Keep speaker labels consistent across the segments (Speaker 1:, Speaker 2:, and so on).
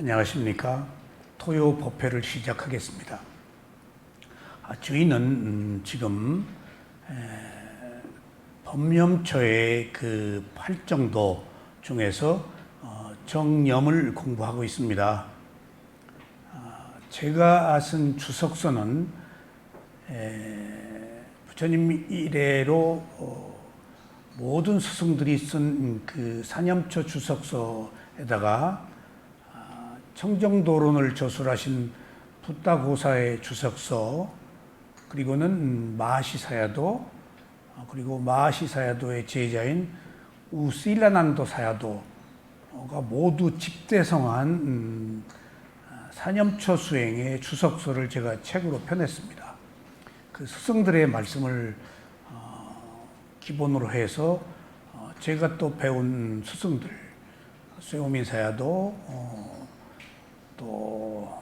Speaker 1: 안녕하십니까. 토요 법회를 시작하겠습니다. 저희는 지금 법념처의 그 8정도 중에서 정념을 공부하고 있습니다. 제가 쓴 주석서는 부처님 이래로 모든 스승들이 쓴 그 사념처 주석서에다가 청정도론을 저술하신 붓다고사의 주석서, 그리고는 마하시사야도, 그리고 마하시사야도의 제자인 우실라난도 사야도가 모두 집대성한 사념처 수행의 주석서를 제가 책으로 펴냈습니다. 그 스승들의 말씀을 기본으로 해서 제가 또 배운 스승들, 쇠오민 사야도, 또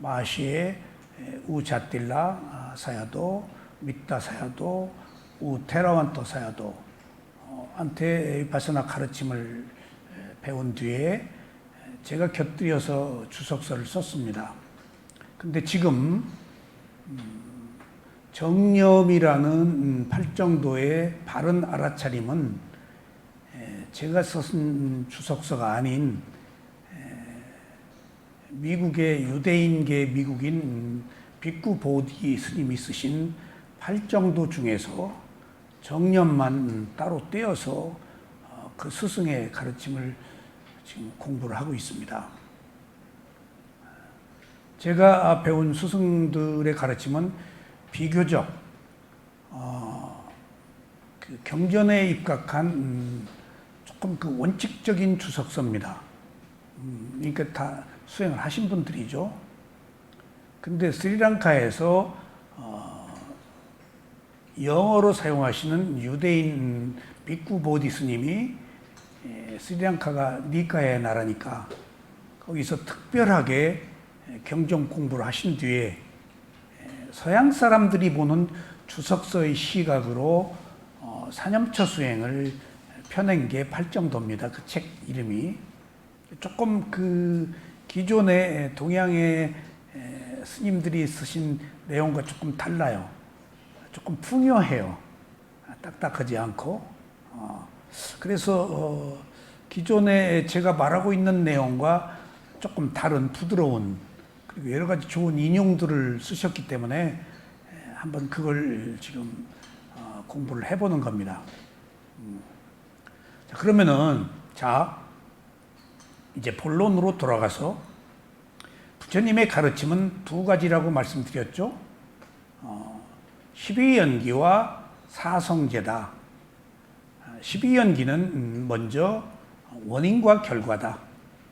Speaker 1: 마시의 우자틸라 사야도, 미타 사야도, 우테라완토 사야도 한테 바사나 가르침을 배운 뒤에 제가 곁들여서 주석서를 썼습니다. 근데 지금 정념이라는 팔정도의 바른 알아차림은 제가 쓴 주석서가 아닌 미국의 유대인계 미국인 빅구 보디 스님이 쓰신 팔정도 중에서 정념만 따로 떼어서 그 스승의 가르침을 지금 공부를 하고 있습니다. 제가 배운 스승들의 가르침은 비교적 그 경전에 입각한 조금 그 원칙적인 주석서입니다. 그러니까 다 수행을 하신 분들이죠. 근데 스리랑카에서 영어로 사용하시는 유대인 빅구 보디 스님이 스리랑카가 니카의 나라니까 거기서 특별하게 경전 공부를 하신 뒤에 서양 사람들이 보는 주석서의 시각으로 사념처 수행을 펴낸 게 팔정도입니다. 그 책 이름이 조금 그 기존의 동양의 스님들이 쓰신 내용과 조금 달라요. 조금 풍요해요. 딱딱하지 않고. 그래서 기존에 제가 말하고 있는 내용과 조금 다른 부드러운, 그리고 여러 가지 좋은 인용들을 쓰셨기 때문에 한번 그걸 지금 공부를 해보는 겁니다. 자, 그러면은 이제 본론으로 돌아가서 부처님의 가르침은 두 가지라고 말씀드렸죠. 12연기와 사성제다. 12연기는 먼저 원인과 결과다.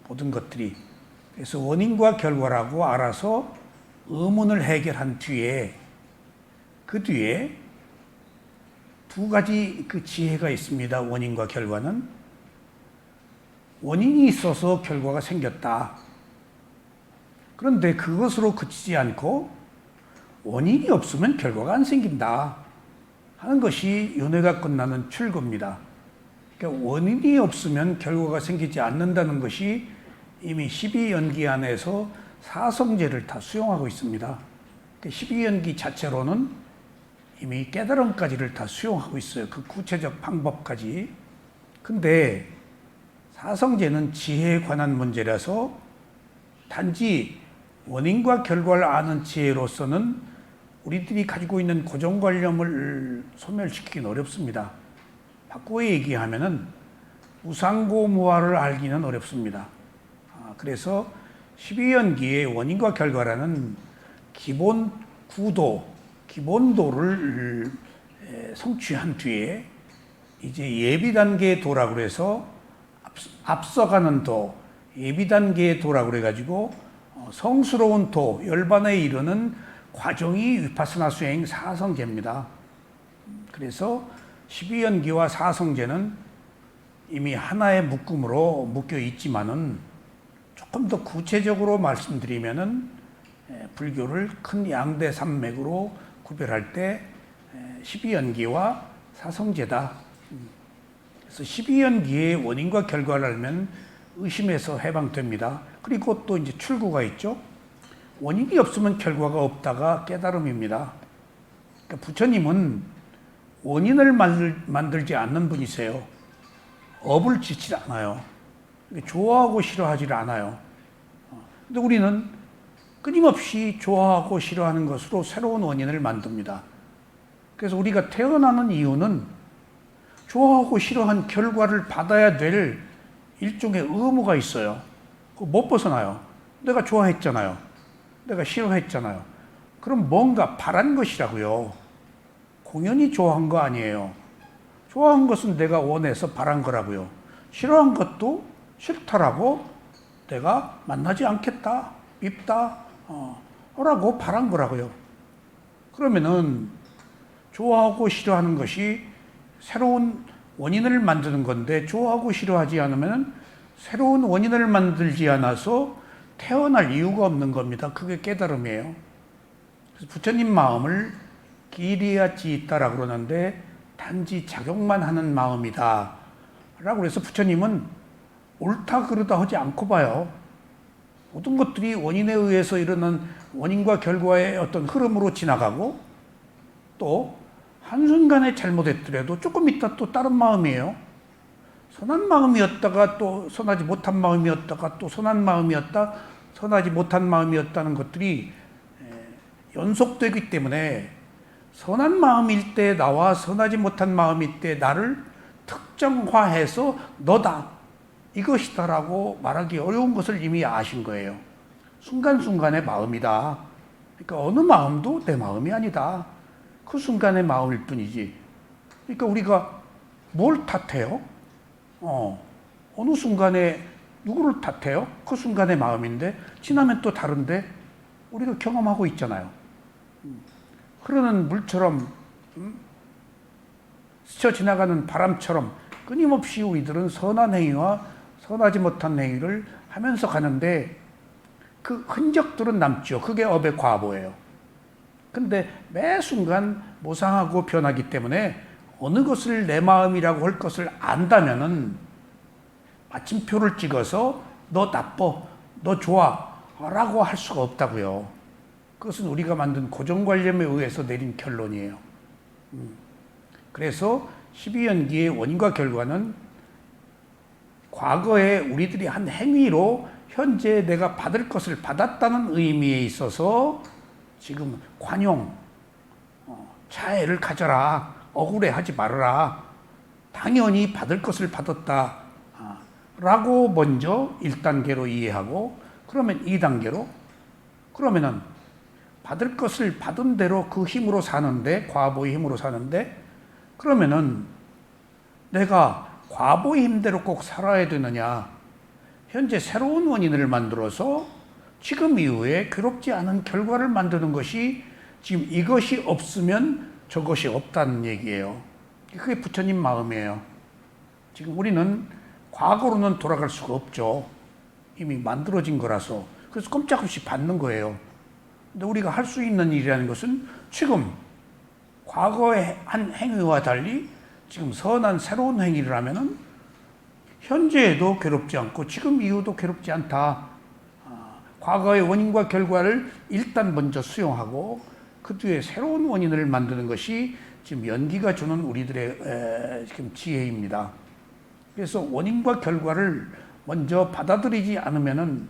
Speaker 1: 모든 것들이. 그래서 원인과 결과라고 알아서 의문을 해결한 뒤에 그 뒤에 두 가지 그 지혜가 있습니다. 원인과 결과는. 원인이 있어서 결과가 생겼다. 그런데 그것으로 그치지 않고 원인이 없으면 결과가 안 생긴다 하는 것이 윤회가 끝나는 출구입니다. 그러니까 원인이 없으면 결과가 생기지 않는다는 것이 이미 12연기 안에서 사성제를 다 수용하고 있습니다. 그러니까 12연기 자체로는 이미 깨달음까지를 다 수용하고 있어요. 그 구체적 방법까지. 근데 사성제는 지혜에 관한 문제라서 단지 원인과 결과를 아는 지혜로서는 우리들이 가지고 있는 고정관념을 소멸시키기는 어렵습니다. 바꾸어 얘기하면은 무상고무화를 알기는 어렵습니다. 그래서 12연기의 원인과 결과라는 기본 구도, 기본도를 성취한 뒤에 이제 예비단계의 도라고 해서 앞서가는 도, 예비단계의 도라고 그래가지고 성스러운 도, 열반에 이르는 과정이 위파스나 수행 사성제입니다. 그래서 12연기와 사성제는 이미 하나의 묶음으로 묶여 있지만은 조금 더 구체적으로 말씀드리면은 불교를 큰 양대 산맥으로 구별할 때 12연기와 사성제다. 그래서 12연기의 원인과 결과를 알면 의심에서 해방됩니다. 그리고 또 이제 출구가 있죠. 원인이 없으면 결과가 없다가 깨달음입니다. 그러니까 부처님은 원인을 만들지 않는 분이세요. 업을 짓지 않아요. 좋아하고 싫어하지 않아요. 근데 우리는 끊임없이 좋아하고 싫어하는 것으로 새로운 원인을 만듭니다. 그래서 우리가 태어나는 이유는 좋아하고 싫어한 결과를 받아야 될 일종의 의무가 있어요. 그거 못 벗어나요. 내가 좋아했잖아요. 내가 싫어했잖아요. 그럼 뭔가 바란 것이라고요. 공연히 좋아한 거 아니에요. 좋아한 것은 내가 원해서 바란 거라고요. 싫어한 것도 싫다라고 내가 만나지 않겠다, 밉다, 라고 바란 거라고요. 그러면은 좋아하고 싫어하는 것이 새로운 원인을 만드는 건데, 좋아하고 싫어하지 않으면 새로운 원인을 만들지 않아서 태어날 이유가 없는 겁니다. 그게 깨달음이에요. 그래서 부처님 마음을 기리야 지있다라고 그러는데, 단지 작용만 하는 마음이다 라고 해서 부처님은 옳다 그르다 하지 않고 봐요. 모든 것들이 원인에 의해서 일어난 원인과 결과의 어떤 흐름으로 지나가고, 또 한순간에 잘못했더라도 조금 있다 또 다른 마음이에요. 선한 마음이었다가 또 선하지 못한 마음이었다가 또 선한 마음이었다, 선하지 못한 마음이었다는 것들이 연속되기 때문에 선한 마음일 때 나와 선하지 못한 마음일 때 나를 특정화해서 너다, 이것이다라고 말하기 어려운 것을 이미 아신 거예요. 순간순간의 마음이다. 그러니까 어느 마음도 내 마음이 아니다. 그 순간의 마음일 뿐이지. 그러니까 우리가 뭘 탓해요? 어느 순간에 누구를 탓해요? 그 순간의 마음인데 지나면 또 다른데 우리가 경험하고 있잖아요. 흐르는 물처럼, 스쳐 지나가는 바람처럼 끊임없이 우리들은 선한 행위와 선하지 못한 행위를 하면서 가는데 그 흔적들은 남죠. 그게 업의 과보예요. 근데 매 순간 모상하고 변하기 때문에 어느 것을 내 마음이라고 할 것을 안다면은 마침표를 찍어서 너 나빠, 너 좋아 라고 할 수가 없다고요. 그것은 우리가 만든 고정관념에 의해서 내린 결론이에요. 그래서 12연기의 원인과 결과는 과거에 우리들이 한 행위로 현재 내가 받을 것을 받았다는 의미에 있어서 지금 관용, 자애를 가져라, 억울해하지 말아라, 당연히 받을 것을 받았다 라고 먼저 1단계로 이해하고, 그러면 2단계로 그러면은 받을 것을 받은 대로 그 힘으로 사는데, 과보의 힘으로 사는데, 그러면은 내가 과보의 힘대로 꼭 살아야 되느냐? 현재 새로운 원인을 만들어서 지금 이후에 괴롭지 않은 결과를 만드는 것이, 지금 이것이 없으면 저것이 없다는 얘기예요. 그게 부처님 마음이에요. 지금 우리는 과거로는 돌아갈 수가 없죠. 이미 만들어진 거라서. 그래서 꼼짝없이 받는 거예요. 근데 우리가 할 수 있는 일이라는 것은 지금 과거의 한 행위와 달리 지금 선한 새로운 행위를 하면은 현재에도 괴롭지 않고 지금 이후도 괴롭지 않다. 과거의 원인과 결과를 일단 먼저 수용하고 그 뒤에 새로운 원인을 만드는 것이 지금 연기가 주는 우리들의 지금 지혜입니다. 그래서 원인과 결과를 먼저 받아들이지 않으면은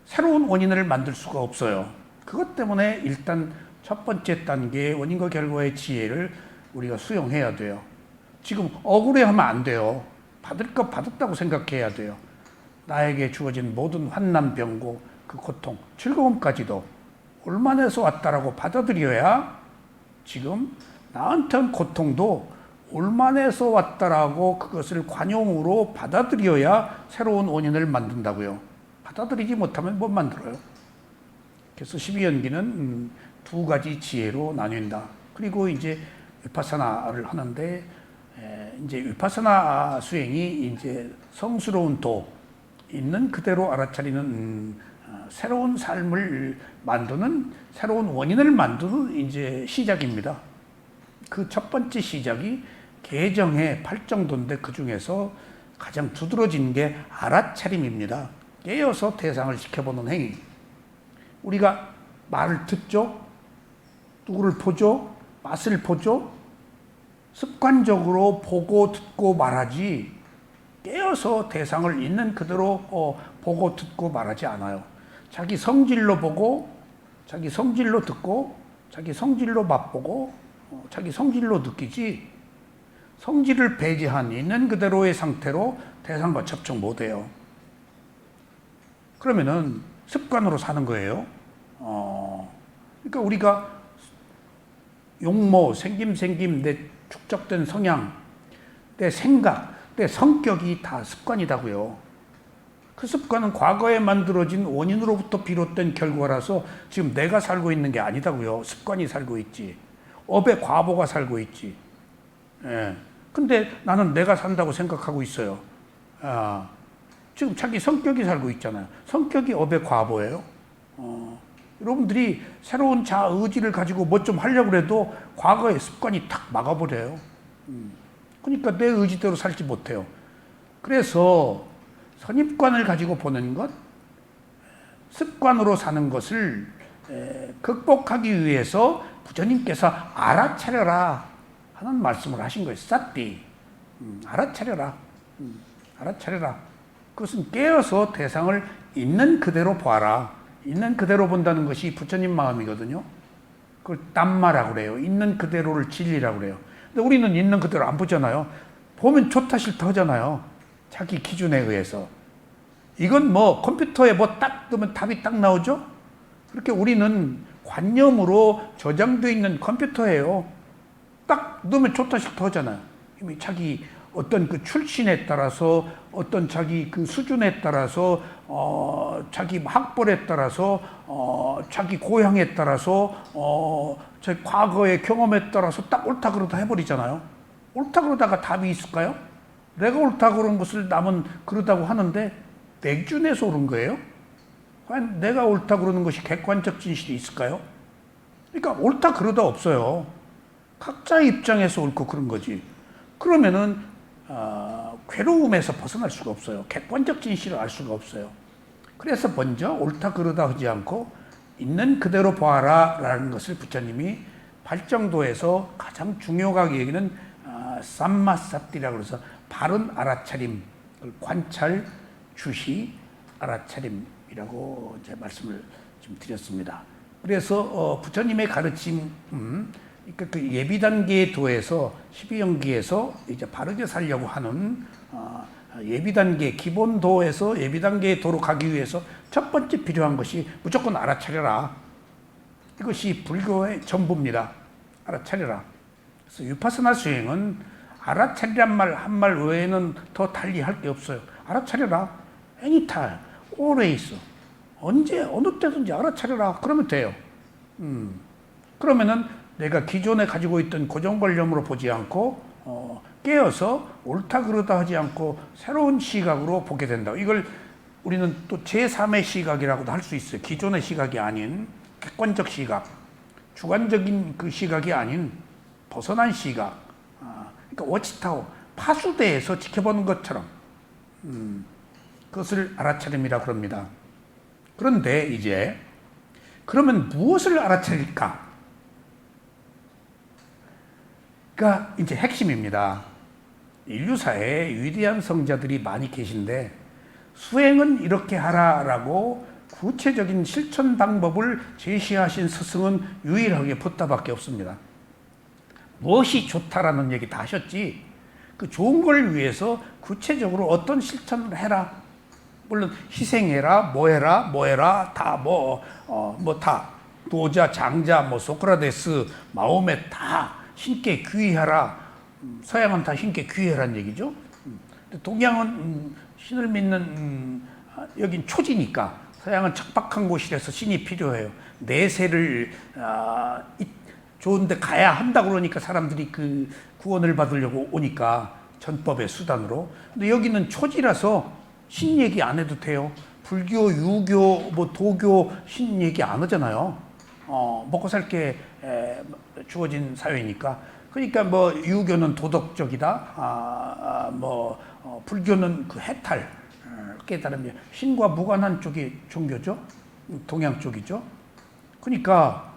Speaker 1: 새로운 원인을 만들 수가 없어요. 그것 때문에 일단 첫 번째 단계의 원인과 결과의 지혜를 우리가 수용해야 돼요. 지금 억울해하면 안 돼요. 받을 것 받았다고 생각해야 돼요. 나에게 주어진 모든 환난, 병고, 그 고통, 즐거움까지도 올만해서 왔다라고 받아들여야 지금 나한테 온 고통도 올만해서 왔다라고 그것을 관용으로 받아들여야 새로운 원인을 만든다고요. 받아들이지 못하면 못 만들어요. 그래서 12연기는 두 가지 지혜로 나뉜다. 그리고 이제 위파사나를 하는데, 이제 위파사나 수행이 이제 성스러운 도, 있는 그대로 알아차리는 새로운 삶을 만드는, 새로운 원인을 만드는 이제 시작입니다. 그 첫 번째 시작이 개정의 8정도인데 그 중에서 가장 두드러진 게 알아차림입니다. 깨어서 대상을 지켜보는 행위. 우리가 말을 듣죠? 누구를 보죠? 맛을 보죠? 습관적으로 보고 듣고 말하지 깨어서 대상을 있는 그대로 보고 듣고 말하지 않아요. 자기 성질로 보고 자기 성질로 듣고 자기 성질로 맛보고 자기 성질로 느끼지 성질을 배제한 있는 그대로의 상태로 대상과 접촉 못해요. 그러면은 습관으로 사는 거예요. 그러니까 우리가 용모, 생김, 내 축적된 성향, 내 생각, 내 성격이 다 습관이다고요. 그 습관은 과거에 만들어진 원인으로부터 비롯된 결과라서 지금 내가 살고 있는 게 아니다고요. 습관이 살고 있지. 업의 과보가 살고 있지. 예. 근데 나는 내가 산다고 생각하고 있어요. 지금 자기 성격이 살고 있잖아요. 성격이 업의 과보예요. 여러분들이 새로운 자아 의지를 가지고 뭐 좀 하려고 해도 과거의 습관이 탁 막아버려요. 그러니까 내 의지대로 살지 못해요. 그래서 선입관을 가지고 보는 것, 습관으로 사는 것을 극복하기 위해서 부처님께서 알아차려라 하는 말씀을 하신 거예요. 사띠. 알아차려라. 알아차려라. 그것은 깨어서 대상을 있는 그대로 보아라. 있는 그대로 본다는 것이 부처님 마음이거든요. 그걸 땀마라고 그래요. 있는 그대로를 진리라고 그래요. 근데 우리는 있는 그대로 안 보잖아요. 보면 좋다 싫다 하잖아요. 자기 기준에 의해서. 이건 뭐 컴퓨터에 뭐 딱 뜨면 답이 딱 나오죠? 그렇게 우리는 관념으로 저장되어 있는 컴퓨터예요. 딱 넣으면 좋다 싫다 하잖아요. 이미 자기 어떤 그 출신에 따라서 어떤 자기 그 수준에 따라서 자기 학벌에 따라서 자기 고향에 따라서 자기 과거의 경험에 따라서 딱 옳다 그러다 해버리잖아요. 옳다 그러다가 답이 있을까요? 내가 옳다 그런 것을 남은 그러다고 하는데 내 기준에서 옳은 거예요? 과연 내가 옳다 그러는 것이 객관적 진실이 있을까요? 그러니까 옳다 그러다 없어요. 각자의 입장에서 옳고 그런 거지. 그러면은 괴로움에서 벗어날 수가 없어요. 객관적 진실을 알 수가 없어요. 그래서 먼저 옳다 그러다 하지 않고 있는 그대로 보아라 라는 것을 부처님이 발정도에서 가장 중요하게 얘기는 삼마사띠라고 해서 바른 알아차림, 관찰, 주시, 알아차림이라고 이제 말씀을 좀 드렸습니다. 그래서 부처님의 가르침, 그러니까 그 예비 단계의 도에서 12연기에서 이제 바르게 살려고 하는 예비 단계 기본 도에서 예비 단계의 도로 가기 위해서 첫 번째 필요한 것이 무조건 알아차려라. 이것이 불교의 전부입니다. 알아차려라. 그래서 위파스나 수행은 알아차리란 말 한 말 외에는 더 달리 할 게 없어요. 알아차려라. anytime, always. 언제 어느 때든지 알아차려라. 그러면 돼요. 그러면은 내가 기존에 가지고 있던 고정관념으로 보지 않고 깨어서 옳다 그러다 하지 않고 새로운 시각으로 보게 된다. 이걸 우리는 또 제3의 시각이라고도 할 수 있어요. 기존의 시각이 아닌 객관적 시각, 주관적인 그 시각이 아닌 벗어난 시각. 그러니까 워치타워, 파수대에서 지켜보는 것처럼 그것을 알아차림이라고 합니다. 그런데 이제 그러면 무엇을 알아차릴까? 가 이제 핵심입니다. 인류사에 위대한 성자들이 많이 계신데 수행은 이렇게 하라라고 구체적인 실천 방법을 제시하신 스승은 유일하게 붓다밖에 없습니다. 무엇이 좋다라는 얘기 다 하셨지 그 좋은 걸 위해서 구체적으로 어떤 실천을 해라. 물론 희생해라, 뭐 해라, 다 다 도자, 장자, 뭐 소크라테스, 마호메 다 신께 귀의하라. 서양은 다 신께 귀의하라는 얘기죠. 동양은 신을 믿는 여긴 초지니까 서양은 척박한 곳이라서 신이 필요해요. 내세를 좋은데 가야 한다 그러니까 사람들이 그 구원을 받으려고 오니까 전법의 수단으로. 근데 여기는 초지라서 신 얘기 안 해도 돼요. 불교, 유교, 뭐 도교 신 얘기 안 하잖아요. 먹고 살게 주어진 사회니까. 그러니까 뭐 유교는 도덕적이다. 불교는 그 해탈, 깨달음이 신과 무관한 쪽이 종교죠. 동양 쪽이죠. 그러니까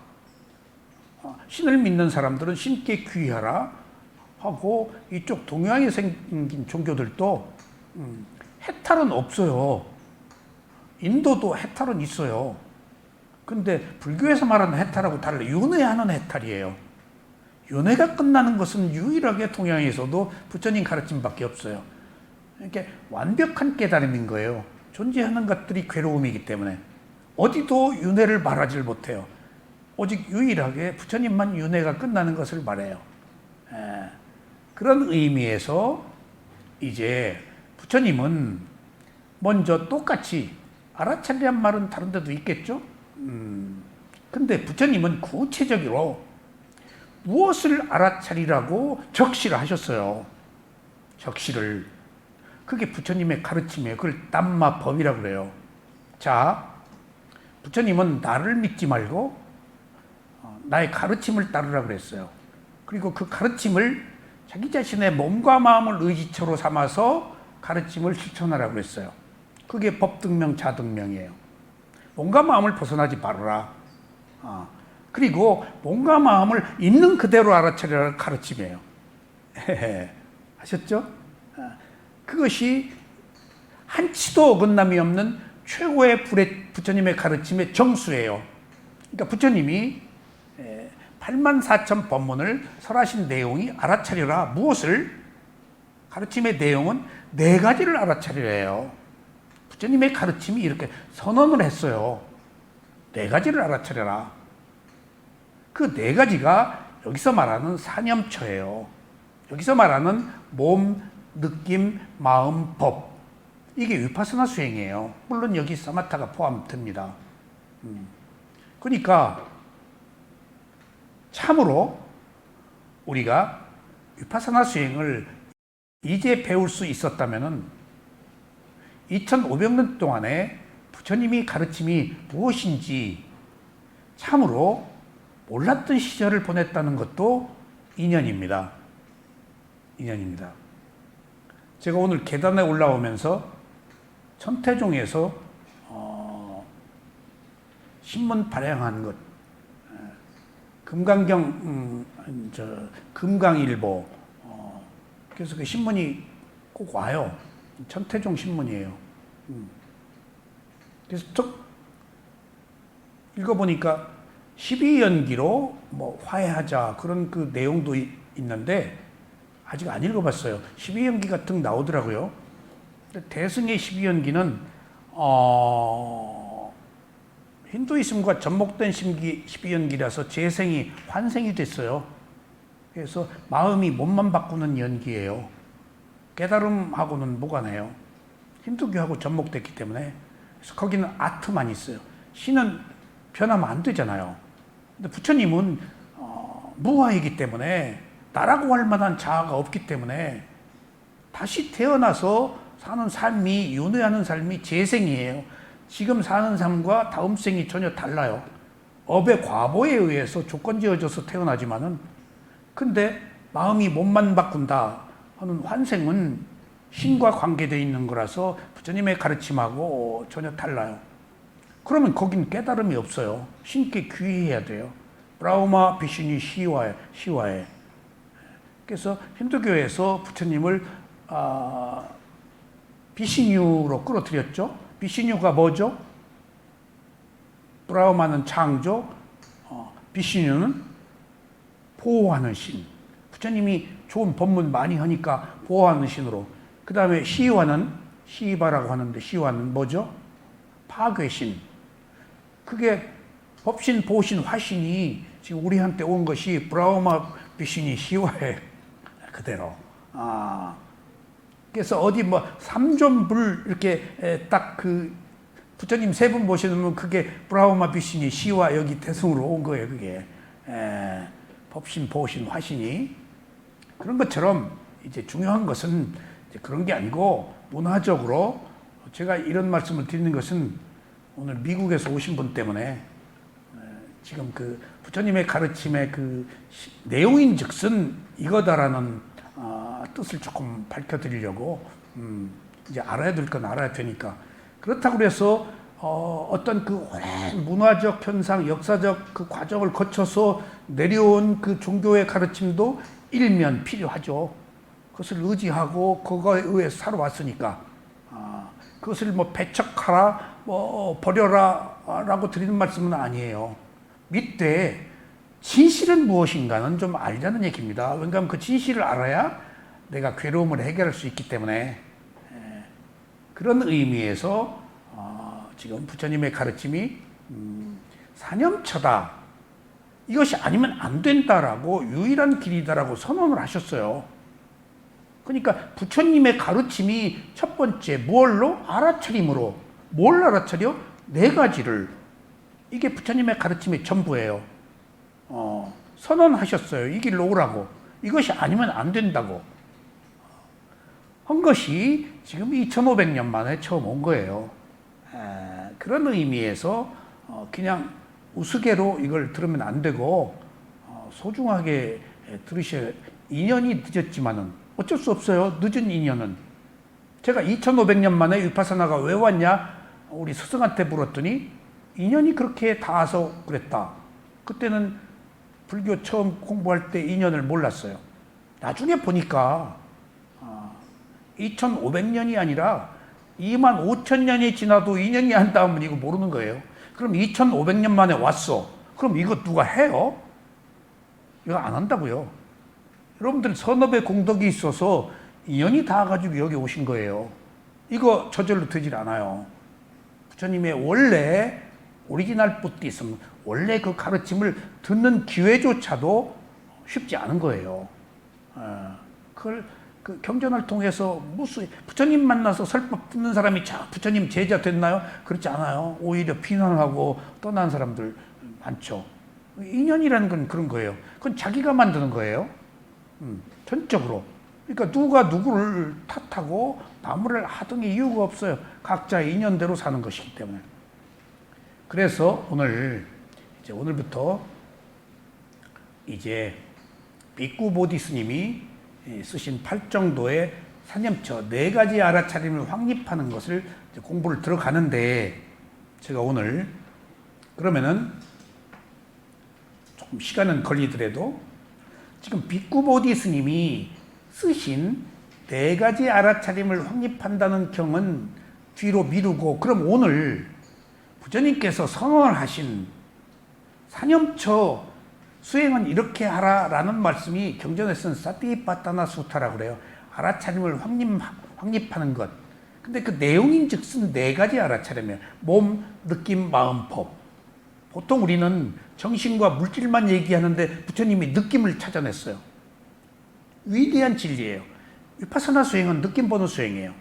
Speaker 1: 신을 믿는 사람들은 신께 귀하라 하고 이쪽 동양에 생긴 종교들도 해탈은 없어요. 인도도 해탈은 있어요. 근데 불교에서 말하는 해탈하고 달라. 윤회하는 해탈이에요. 윤회가 끝나는 것은 유일하게 동양에서도 부처님 가르침밖에 없어요. 이렇게 완벽한 깨달음인 거예요. 존재하는 것들이 괴로움이기 때문에 어디도 윤회를 말하지 못해요. 오직 유일하게 부처님만 윤회가 끝나는 것을 말해요. 그런 의미에서 이제 부처님은 먼저 똑같이 알아차리란 말은 다른 데도 있겠죠. 근데 부처님은 구체적으로 무엇을 알아차리라고 적시를 하셨어요. 적시를. 그게 부처님의 가르침이에요. 그걸 담마법이라고 그래요. 자, 부처님은 나를 믿지 말고 나의 가르침을 따르라고 그랬어요. 그리고 그 가르침을 자기 자신의 몸과 마음을 의지처로 삼아서 가르침을 실천하라고 그랬어요. 그게 법등명, 자등명이에요. 몸과 마음을 벗어나지 말아라. 그리고 몸과 마음을 있는 그대로 알아차리라는 가르침이에요. 아셨죠? 그것이 한치도 어긋남이 없는 최고의 부처님의 가르침의 정수예요. 그러니까 부처님이 84,000 법문을 설하신 내용이 알아차리라. 무엇을? 가르침의 내용은 4가지를 알아차리래요. 부처님의 가르침이 이렇게 선언을 했어요. 4가지를 알아차려라. 그 4가지가 여기서 말하는 사념처예요. 여기서 말하는 몸, 느낌, 마음, 법. 이게 위파스나 수행이에요. 물론 여기 사마타가 포함됩니다. 그러니까 참으로 우리가 위파스나 수행을 이제 배울 수 있었다면 2500년 동안에 부처님이 가르침이 무엇인지 참으로 몰랐던 시절을 보냈다는 것도 인연입니다. 인연입니다. 제가 오늘 계단에 올라오면서 천태종에서 신문 발행한 것, 금강일보, 그래서 그 신문이 꼭 와요. 천태종 신문이에요. 그래서 쭉 읽어보니까 12연기로 뭐 화해하자 그런 그 내용도 있는데 아직 안 읽어봤어요. 12연기 같은 거 나오더라고요. 대승의 12연기는 힌두이즘과 접목된 12연기라서 재생이 환생이 됐어요. 그래서 마음이 몸만 바꾸는 연기예요. 깨달음하고는 무관해요. 힌두교하고 접목됐기 때문에. 그래서 거기는 아트만 있어요. 신은 변하면 안 되잖아요. 근데 부처님은 무아이기 때문에 나라고 할 만한 자아가 없기 때문에 다시 태어나서 사는 삶이, 윤회하는 삶이 재생이에요. 지금 사는 삶과 다음 생이 전혀 달라요. 업의 과보에 의해서 조건지어져서 태어나지만은, 근데 마음이 몸만 바꾼다 하는 환생은 신과 관계되어 있는 거라서 부처님의 가르침하고 전혀 달라요. 그러면 거긴 깨달음이 없어요. 신께 귀해야 돼요. 브라우마 비슈니 시와에. 그래서 힌두교에서 부처님을 비시뉴로 끌어들였죠. 비시뉴가 뭐죠? 브라우마는 창조, 비시뉴는 보호하는 신. 부처님이 좋은 법문 많이 하니까 보호하는 신으로. 그 다음에 시와는, 시바라고 하는데 시와는 뭐죠? 파괴신. 그게 법신, 보신, 화신이 지금 우리한테 온 것이 브라우마 비신이 시와에 그대로. 그래서 어디 뭐 삼존불 이렇게 딱 그 부처님 3분 모셔놓으면 그게 브라우마 비신이 시와 여기 대승으로 온 거예요. 그게 법신, 보신, 화신이. 그런 것처럼 이제 중요한 것은 이제 그런 게 아니고 문화적으로 제가 이런 말씀을 드리는 것은 오늘 미국에서 오신 분 때문에 지금 그 부처님의 가르침의 그 내용인즉슨 이거다라는 뜻을 조금 밝혀드리려고 이제 알아야 될 건 알아야 되니까 그렇다고 해서 어떤 그 오랜 문화적 현상, 역사적 그 과정을 거쳐서 내려온 그 종교의 가르침도 일면 필요하죠. 그것을 의지하고 그거에 의해서 살아왔으니까 그것을 뭐 배척하라, 뭐 버려라라고 드리는 말씀은 아니에요. 밑에 진실은 무엇인가는 좀 알자는 얘기입니다. 왜냐하면 그 진실을 알아야 내가 괴로움을 해결할 수 있기 때문에 그런 의미에서 지금 부처님의 가르침이 사념처다. 이것이 아니면 안 된다라고 유일한 길이다라고 선언을 하셨어요. 그러니까 부처님의 가르침이 첫 번째 뭘로? 알아차림으로. 뭘 알아차려? 네 가지를. 이게 부처님의 가르침의 전부예요. 선언하셨어요. 이 길로 오라고. 이것이 아니면 안 된다고. 한 것이 지금 2500년 만에 처음 온 거예요. 그런 의미에서 그냥 우스개로 이걸 들으면 안 되고 소중하게 들으셔야. 인연이 늦었지만은 어쩔 수 없어요. 늦은 인연은. 제가 2500년 만에 위파사나가 왜 왔냐? 우리 스승한테 물었더니 인연이 그렇게 닿아서 그랬다. 그때는 불교 처음 공부할 때 인연을 몰랐어요. 나중에 보니까 2500년이 아니라 25,000년이 지나도 인연이 안 닿으면 이거 모르는 거예요. 그럼 2500년 만에 왔어. 그럼 이거 누가 해요? 이거 안 한다고요. 여러분들 선업에 공덕이 있어서 인연이 닿아가지고 여기 오신 거예요. 이거 저절로 되질 않아요. 부처님의 원래 오리지널 뿌띠 원래 그 가르침을 듣는 기회조차도 쉽지 않은 거예요. 그걸 그 경전을 통해서 무슨 부처님 만나서 설법 듣는 사람이 부처님 제자 됐나요? 그렇지 않아요. 오히려 비난하고 떠난 사람들 많죠. 인연이라는 건 그런 거예요. 그건 자기가 만드는 거예요. 전적으로. 그러니까 누가 누구를 탓하고 나무를 하등의 이유가 없어요. 각자의 인연대로 사는 것이기 때문에. 그래서 오늘부터 이제 비쿠 보디 스님이 쓰신 팔정도의 사념처 네 가지 알아차림을 확립하는 것을 공부를 들어가는데, 제가 오늘 그러면은 조금 시간은 걸리더라도 지금 비쿠 보디 스님이 쓰신 네 가지 알아차림을 확립한다는 경은 뒤로 미루고, 그럼 오늘 부처님께서 선언을 하신 사념처 수행은 이렇게 하라라는 말씀이 경전에서는 사티파타나 수타라고 그래요. 알아차림을 확립하는 것. 근데 그 내용인즉슨 네 가지 알아차림이에요. 몸, 느낌, 마음, 법. 보통 우리는 정신과 물질만 얘기하는데 부처님이 느낌을 찾아냈어요. 위대한 진리예요. 위파사나 수행은 느낌 보는 수행이에요.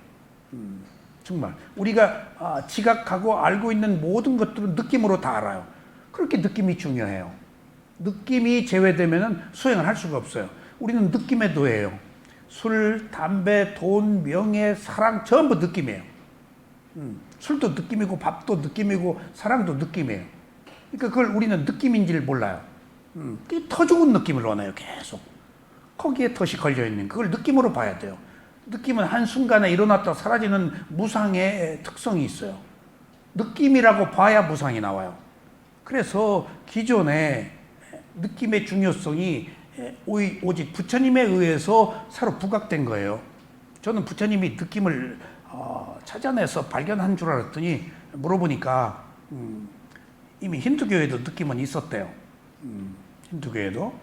Speaker 1: 정말 우리가 지각하고 알고 있는 모든 것들은 느낌으로 다 알아요. 그렇게 느낌이 중요해요. 느낌이 제외되면 수행을 할 수가 없어요. 우리는 느낌의 노예예요. 술, 담배, 돈, 명예, 사랑 전부 느낌이에요. 술도 느낌이고 밥도 느낌이고 사랑도 느낌이에요. 그러니까 그걸 우리는 느낌인지를 몰라요. 더 좋은 느낌을 원해요. 계속. 거기에 덫이 걸려있는 그걸 느낌으로 봐야 돼요. 느낌은 한순간에 일어났다 사라지는 무상의 특성이 있어요. 느낌이라고 봐야 무상이 나와요. 그래서 기존의 느낌의 중요성이 오직 부처님에 의해서 새로 부각된 거예요. 저는 부처님이 느낌을 찾아내서 발견한 줄 알았더니 물어보니까 이미 힌두교에도 느낌은 있었대요. 힌두교에도.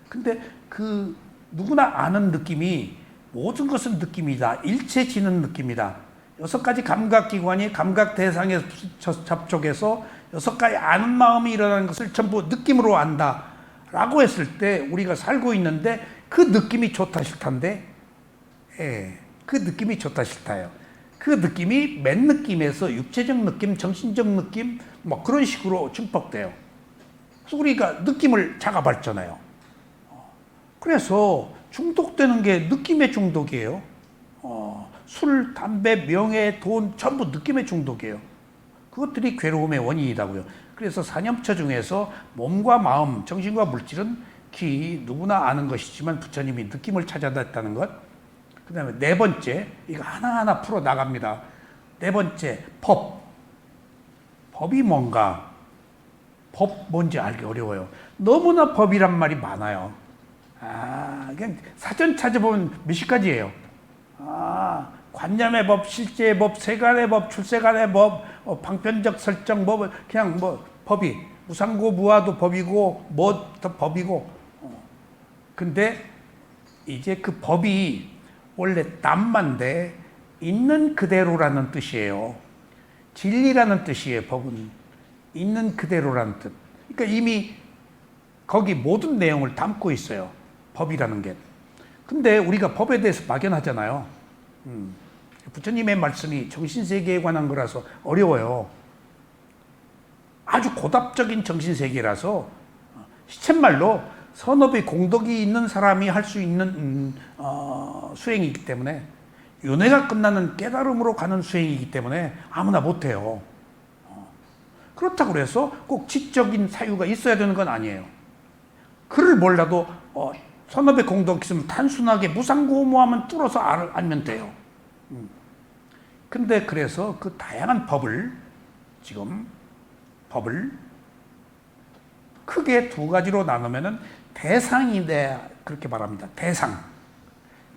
Speaker 1: 근데 그 누구나 아는 느낌이 모든 것은 느낌이다. 일체지는 느낌이다. 6가지 감각기관이 감각 대상에 접촉해서 6가지 아는 마음이 일어나는 것을 전부 느낌으로 안다 라고 했을 때 우리가 살고 있는데 그 느낌이 좋다 싫다인데, 그 느낌이 좋다 싫다예요. 그 느낌이 맨 느낌에서 육체적 느낌, 정신적 느낌 뭐 그런 식으로 증폭돼요. 그래서 우리가 느낌을 작아봤잖아요. 그래서 중독되는 게 느낌의 중독이에요. 술, 담배, 명예, 돈 전부 느낌의 중독이에요. 그것들이 괴로움의 원인이라고요. 그래서 사념처 중에서 몸과 마음, 정신과 물질은 누구나 아는 것이지만 부처님이 느낌을 찾아냈다는 것. 그 다음에 네 번째, 이거 하나하나 풀어 나갑니다. 네 번째, 법. 법이 뭔가? 법 뭔지 알기 어려워요. 너무나 법이란 말이 많아요. 그냥 사전 찾아보면 몇십 가지예요. 관념의 법, 실제의 법, 세간의 법, 출세간의 법, 방편적 설정 법, 그냥 뭐 법이 무상고 무아도 법이고 뭐 더 법이고. 근데 이제 그 법이 원래 남만데 있는 그대로라는 뜻이에요. 진리라는 뜻이에요. 법은 있는 그대로라는 뜻. 그러니까 이미 거기 모든 내용을 담고 있어요. 법이라는 게. 근데 우리가 법에 대해서 막연하잖아요. 부처님의 말씀이 정신세계에 관한 거라서 어려워요. 아주 고답적인 정신세계라서 시쳇말로 선업의 공덕이 있는 사람이 할 수 있는 수행이기 때문에, 윤회가 끝나는 깨달음으로 가는 수행이기 때문에 아무나 못해요. 그렇다고 해서 꼭 지적인 사유가 있어야 되는 건 아니에요. 그를 몰라도 선업의 공덕이 있으면 단순하게 무상고무하면 뚫어서 알면 돼요. 근데 그래서 그 다양한 법을 크게 두 가지로 나누면은 대상이다 그렇게 말합니다. 대상.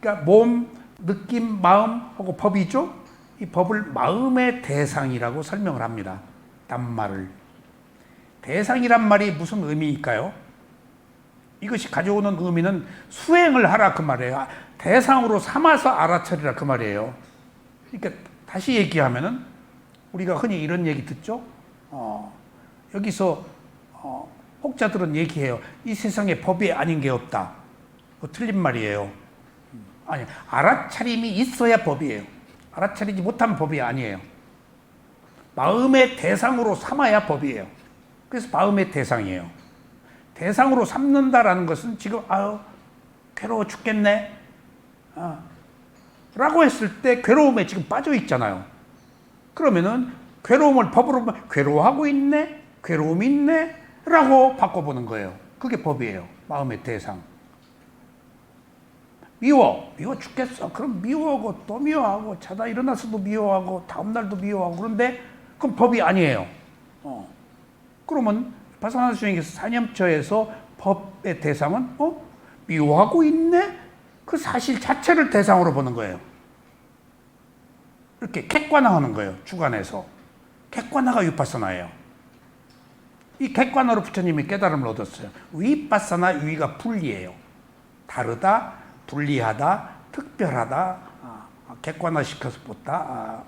Speaker 1: 그러니까 몸, 느낌, 마음하고 법이죠. 이 법을 마음의 대상이라고 설명을 합니다. 단말을. 대상이란 말이 무슨 의미일까요? 이것이 가져오는 의미는 수행을 하라 그 말이에요. 대상으로 삼아서 알아차리라 그 말이에요. 그러니까 다시 얘기하면은 우리가 흔히 이런 얘기 듣죠. 여기서 혹자들은 얘기해요. 이 세상에 법이 아닌 게 없다. 틀린 말이에요. 아니, 알아차림이 있어야 법이에요. 알아차리지 못하면 법이 아니에요. 마음의 대상으로 삼아야 법이에요. 그래서 마음의 대상이에요. 대상으로 삼는다라는 것은 지금 괴로워 죽겠네 라고 했을 때 괴로움에 지금 빠져 있잖아요. 그러면은 괴로움을 법으로 괴로워하고 있네, 괴로움이 있네 라고 바꿔보는 거예요. 그게 법이에요. 마음의 대상. 미워 죽겠어. 그럼 미워하고 또 미워하고 자다 일어나서도 미워하고 다음날도 미워하고. 그런데 그건 법이 아니에요. 그러면 바사나 수행에서 사념처에서 법의 대상은 미워하고 있네? 그 사실 자체를 대상으로 보는 거예요. 이렇게 객관화하는 거예요. 주관에서. 객관화가 위파사나예요. 이 객관화로 부처님이 깨달음을 얻었어요. 위파사나 위가 분리예요. 다르다, 분리하다, 특별하다, 객관화시켜서 보다.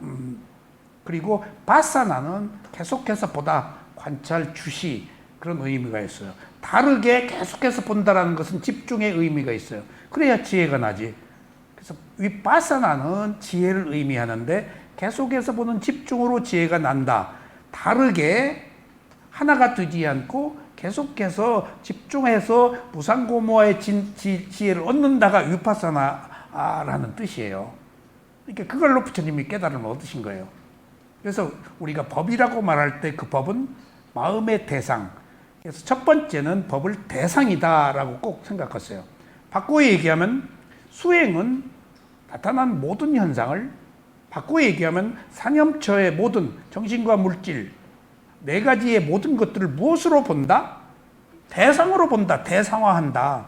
Speaker 1: 그리고 바사나는 계속해서 보다, 관찰, 주시, 그런 의미가 있어요. 다르게 계속해서 본다라는 것은 집중의 의미가 있어요. 그래야 지혜가 나지. 그래서 위파사나는 지혜를 의미하는데 계속해서 보는 집중으로 지혜가 난다. 다르게 하나가 되지 않고 계속해서 집중해서 무상고모의 지혜를 얻는다가 위파사나라는 뜻이에요. 그러니까 그걸로 부처님이 깨달음을 얻으신 거예요. 그래서 우리가 법이라고 말할 때 그 법은 마음의 대상. 그래서 첫 번째는 법을 대상이다라고 꼭 생각했어요. 바꾸어 얘기하면 수행은 나타난 모든 현상을, 바꾸어 얘기하면 사념처의 모든 정신과 물질 네 가지의 모든 것들을 무엇으로 본다? 대상으로 본다. 대상화한다.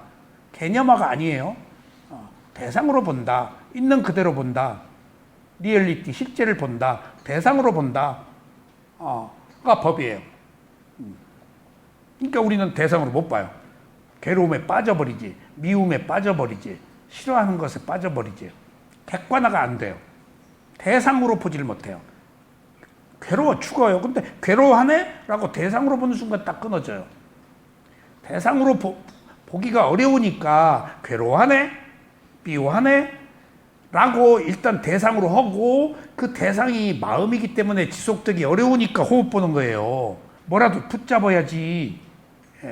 Speaker 1: 개념화가 아니에요. 대상으로 본다. 있는 그대로 본다. 리얼리티, 실제를 본다. 대상으로 본다. 가 법이에요. 그러니까 우리는 대상으로 못 봐요. 괴로움에 빠져버리지, 미움에 빠져버리지, 싫어하는 것에 빠져버리지. 객관화가 안 돼요. 대상으로 보지를 못해요. 괴로워 죽어요. 근데 괴로워하네? 라고 대상으로 보는 순간 딱 끊어져요. 대상으로 보기가 어려우니까 괴로워하네? 미워하네? 라고 일단 대상으로 하고, 그 대상이 마음이기 때문에 지속되기 어려우니까 호흡 보는 거예요. 뭐라도 붙잡아야지.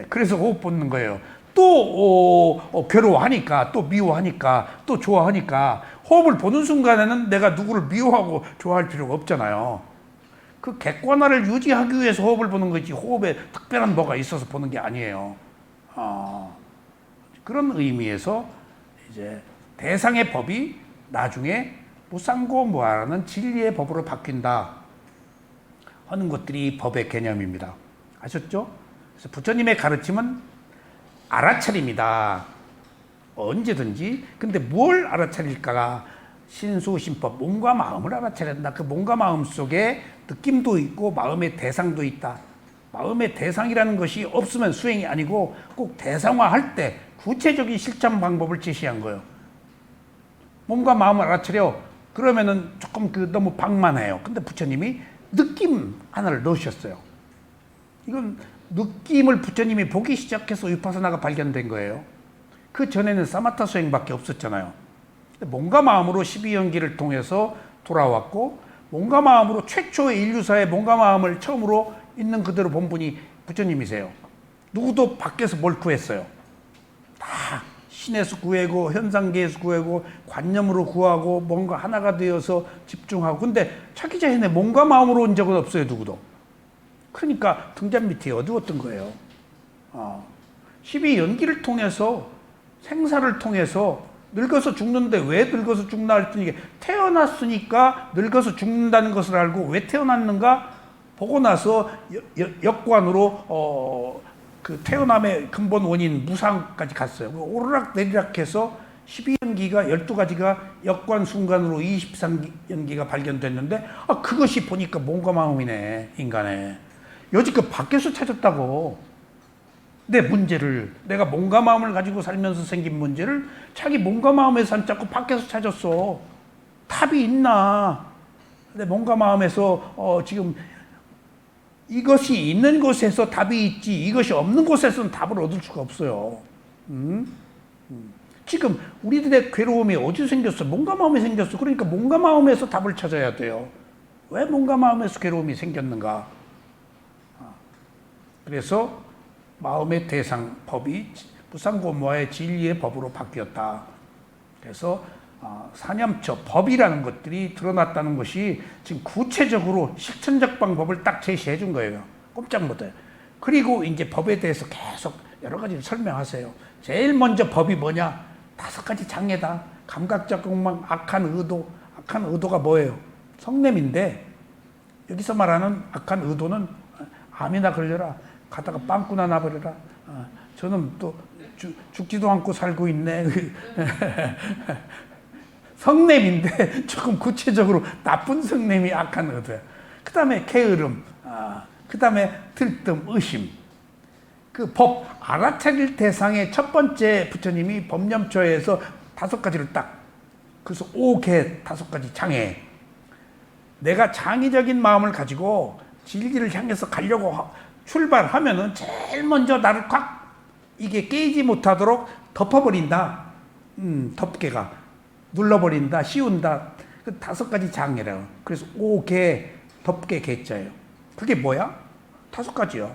Speaker 1: 그래서 호흡 보는 거예요. 또 괴로워하니까, 또 미워하니까, 또 좋아하니까 호흡을 보는 순간에는 내가 누구를 미워하고 좋아할 필요가 없잖아요. 그 객관화를 유지하기 위해서 호흡을 보는 거지, 호흡에 특별한 뭐가 있어서 보는 게 아니에요. 그런 의미에서 이제 대상의 법이 나중에 무상고무하라는 진리의 법으로 바뀐다 하는 것들이 법의 개념입니다. 아셨죠? 그래서 부처님의 가르침은 알아차립니다. 언제든지. 근데 뭘 알아차릴까가 신수신법, 몸과 마음을 알아차려야 된다. 그 몸과 마음 속에 느낌도 있고 마음의 대상도 있다. 마음의 대상이라는 것이 없으면 수행이 아니고 꼭 대상화할 때 구체적인 실천 방법을 제시한 거예요. 몸과 마음을 알아차려. 그러면은 조금 너무 방만해요. 근데 부처님이 느낌 하나를 넣으셨어요. 이건 느낌을 부처님이 보기 시작해서 위파사나가 발견된 거예요. 그 전에는 사마타 수행밖에 없었잖아요. 몸과 마음으로 12연기를 통해서 돌아왔고, 몸과 마음으로 최초의 인류사의 몸과 마음을 처음으로 있는 그대로 본 분이 부처님이세요. 누구도 밖에서 뭘 구했어요. 다 신에서 구하고 현상계에서 구하고 관념으로 구하고 뭔가 하나가 되어서 집중하고. 근데 자기 자신의 몸과 마음으로 온 적은 없어요, 누구도. 그러니까 등잔 밑이 어두웠던 거예요. 12연기를 통해서, 생사를 통해서 늙어서 죽는데 왜 늙어서 죽나 했더니 태어났으니까 늙어서 죽는다는 것을 알고 왜 태어났는가 보고 나서 역관으로 그 태어남의 근본 원인 무상까지 갔어요. 오르락 내리락 해서 12연기가 12가지가 역관 순간으로 23연기가 발견됐는데 그것이 보니까 몸과 마음이네, 인간의. 여지껏 밖에서 찾았다고. 내 문제를, 내가 몸과 마음을 가지고 살면서 생긴 문제를 자기 몸과 마음에서 안 찾고 밖에서 찾았어. 답이 있나? 내 몸과 마음에서 지금 이것이 있는 곳에서 답이 있지, 이것이 없는 곳에서는 답을 얻을 수가 없어요. 지금 우리들의 괴로움이 어디서 생겼어? 몸과 마음에 생겼어. 그러니까 몸과 마음에서 답을 찾아야 돼요. 왜 몸과 마음에서 괴로움이 생겼는가? 그래서 마음의 대상 법이 무상고무와의 진리의 법으로 바뀌었다. 그래서 사념처 법이라는 것들이 드러났다는 것이 지금 구체적으로 실천적 방법을 딱 제시해 준 거예요. 꼼짝 못해요. 그리고 이제 법에 대해서 계속 여러 가지를 설명하세요. 제일 먼저 법이 뭐냐? 5가지 장애다. 감각적 욕망, 악한 의도. 악한 의도가 뭐예요? 성냄인데, 여기서 말하는 악한 의도는 암이나 걸려라, 가다가 빵꾸나 나버려라, 저는 또 죽지도 않고 살고 있네. 성냄인데 조금 구체적으로 나쁜 성냄이 악한 의도야. 그 다음에 게으름, 그 다음에 들뜸, 의심. 그 법 알아차릴 대상의 첫 번째 부처님이 법념처에서 5가지를 딱, 그래서 5개 5가지 장애. 내가 창의적인 마음을 가지고 진리를 향해서 가려고 출발하면은 제일 먼저 나를 꽉 이게 깨지 못하도록 덮어버린다. 덮개가 눌러버린다, 씌운다. 그 5가지 장애래요. 그래서 5개 덮개 개자예요. 그게 뭐야? 5가지요.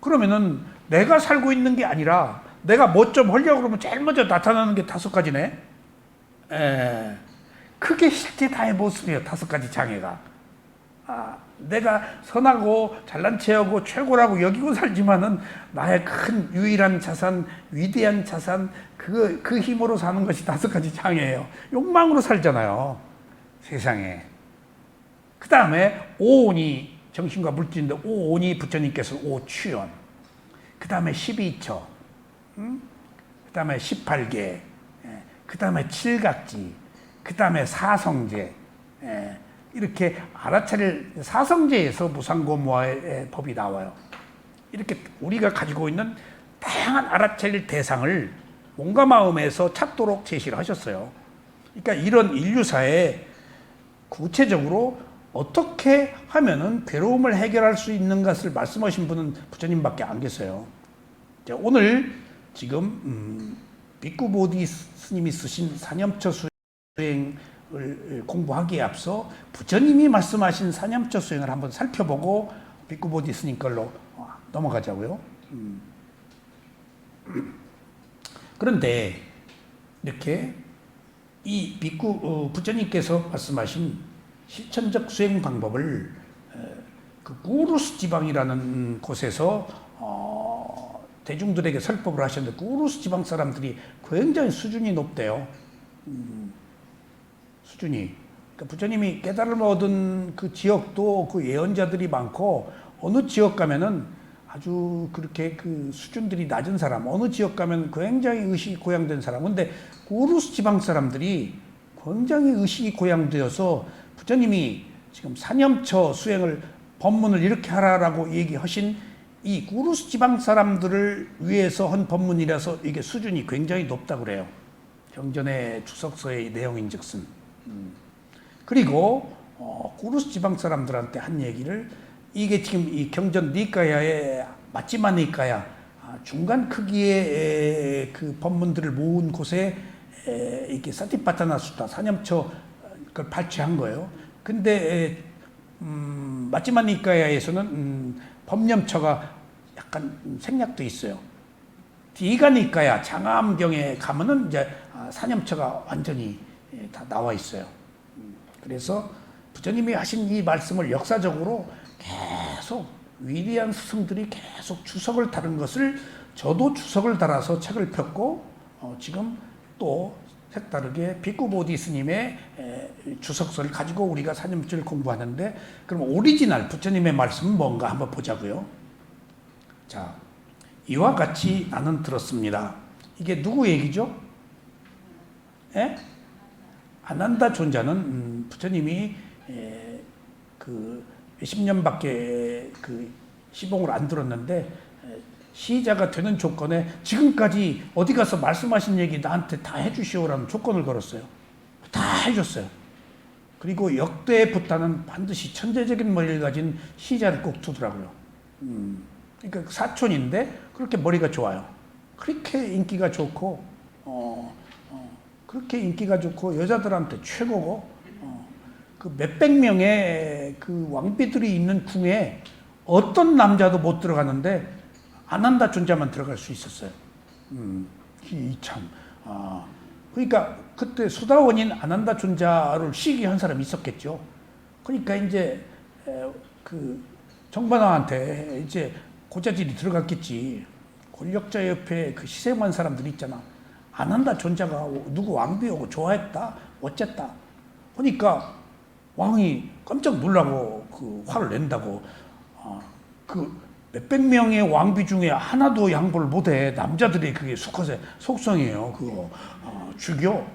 Speaker 1: 그러면은 내가 살고 있는 게 아니라 내가 뭐 좀 하려고 그러면 제일 먼저 나타나는 게 5가지네. 그게 실제 나의 모습이에요. 5가지 장애가. 내가 선하고 잘난 체하고 최고라고 여기고 살지만은 나의 큰 유일한 자산, 위대한 자산, 그 힘으로 사는 것이 5가지 장애예요. 욕망으로 살잖아요, 세상에. 그 다음에 오온이 정신과 물질인데, 오온이 부처님께서 오취원. 그 다음에 12처. 그 다음에 18개. 그 다음에 7각지. 그 다음에 사성제. 이렇게 알아차릴 사성제에서 무상고무와의 법이 나와요. 이렇게 우리가 가지고 있는 다양한 알아차릴 대상을 몸과 마음에서 찾도록 제시를 하셨어요. 그러니까 이런 인류사에 구체적으로 어떻게 하면은 괴로움을 해결할 수 있는 것을 말씀하신 분은 부처님밖에 안 계세요. 오늘 지금 비쿠보디 스님이 쓰신 사념처 수행을 공부하기에 앞서 부처님이 말씀하신 사념처 수행을 한번 살펴보고 비쿠보디 스님 걸로 넘어가자고요. 그런데 이렇게 이 부처님께서 말씀하신 실천적 수행 방법을 그 구루스 지방이라는 곳에서 대중들에게 설법을 하셨는데, 구루스 지방 사람들이 굉장히 수준이 높대요. 수준이. 그러니까 부처님이 깨달음을 얻은 그 지역도 그 예언자들이 많고, 어느 지역 가면은 아주 그렇게 그 수준들이 낮은 사람, 어느 지역 가면 굉장히 의식이 고양된 사람. 근데 우루스 지방 사람들이 굉장히 의식이 고양되어서 부처님이 지금 사념처 수행을 법문을 이렇게 하라라고 얘기하신 이 우루스 지방 사람들을 위해서 한 법문이라서 이게 수준이 굉장히 높다고 그래요. 경전의 주석서의 내용인즉슨. 그리고 우루스 지방 사람들한테 한 얘기를, 이게 지금 이 경전 니까야의 마지마 니까야 중간 크기의 그 법문들을 모은 곳에 이렇게 사티파타나 수타 사념처 걸 발췌한 거예요. 근데 마지마 니까야에서는 법념처가 약간 생략돼 있어요. 디가 니까야 장암경에 가면은 이제 사념처가 완전히 다 나와 있어요. 그래서 부처님이 하신 이 말씀을 역사적으로 계속 위대한 스승들이 계속 주석을 다른 것을 저도 주석을 달아서 책을 폈고, 지금 또 색다르게 비쿠보디 스님의 주석서를 가지고 우리가 사념지를 공부하는데, 그럼 오리지널 부처님의 말씀은 뭔가 한번 보자고요. 자, 이와 같이 나는 들었습니다. 이게 누구 얘기죠? 예? 아난다 존자는 부처님이 그 몇십 년밖에 그 시봉을 안 들었는데, 시자가 되는 조건에 지금까지 어디 가서 말씀하신 얘기 나한테 다 해주시오라는 조건을 걸었어요. 다 해줬어요. 그리고 역대 부타는 반드시 천재적인 머리를 가진 시자를 꼭 두더라고요. 그러니까 사촌인데 그렇게 머리가 좋아요. 그렇게 인기가 좋고, 그렇게 인기가 좋고 여자들한테 최고고, 그 몇백 명의 그 왕비들이 있는 궁에 어떤 남자도 못 들어가는데 아난다 존자만 들어갈 수 있었어요. 참. 그러니까 그때 수다원인 아난다 존자를 시기한 사람이 있었겠죠. 그러니까 이제 그 정반왕한테 이제 고자질이 들어갔겠지. 권력자 옆에 그 희생한 사람들이 있잖아. 아난다 존자가 누구 왕비 오고 좋아했다, 어쨌다. 그러니까 왕이 깜짝 놀라고 그 화를 낸다고. 그 몇백 명의 왕비 중에 하나도 양보를 못해. 남자들이 그게 수컷의 속성이에요. 그거 죽여.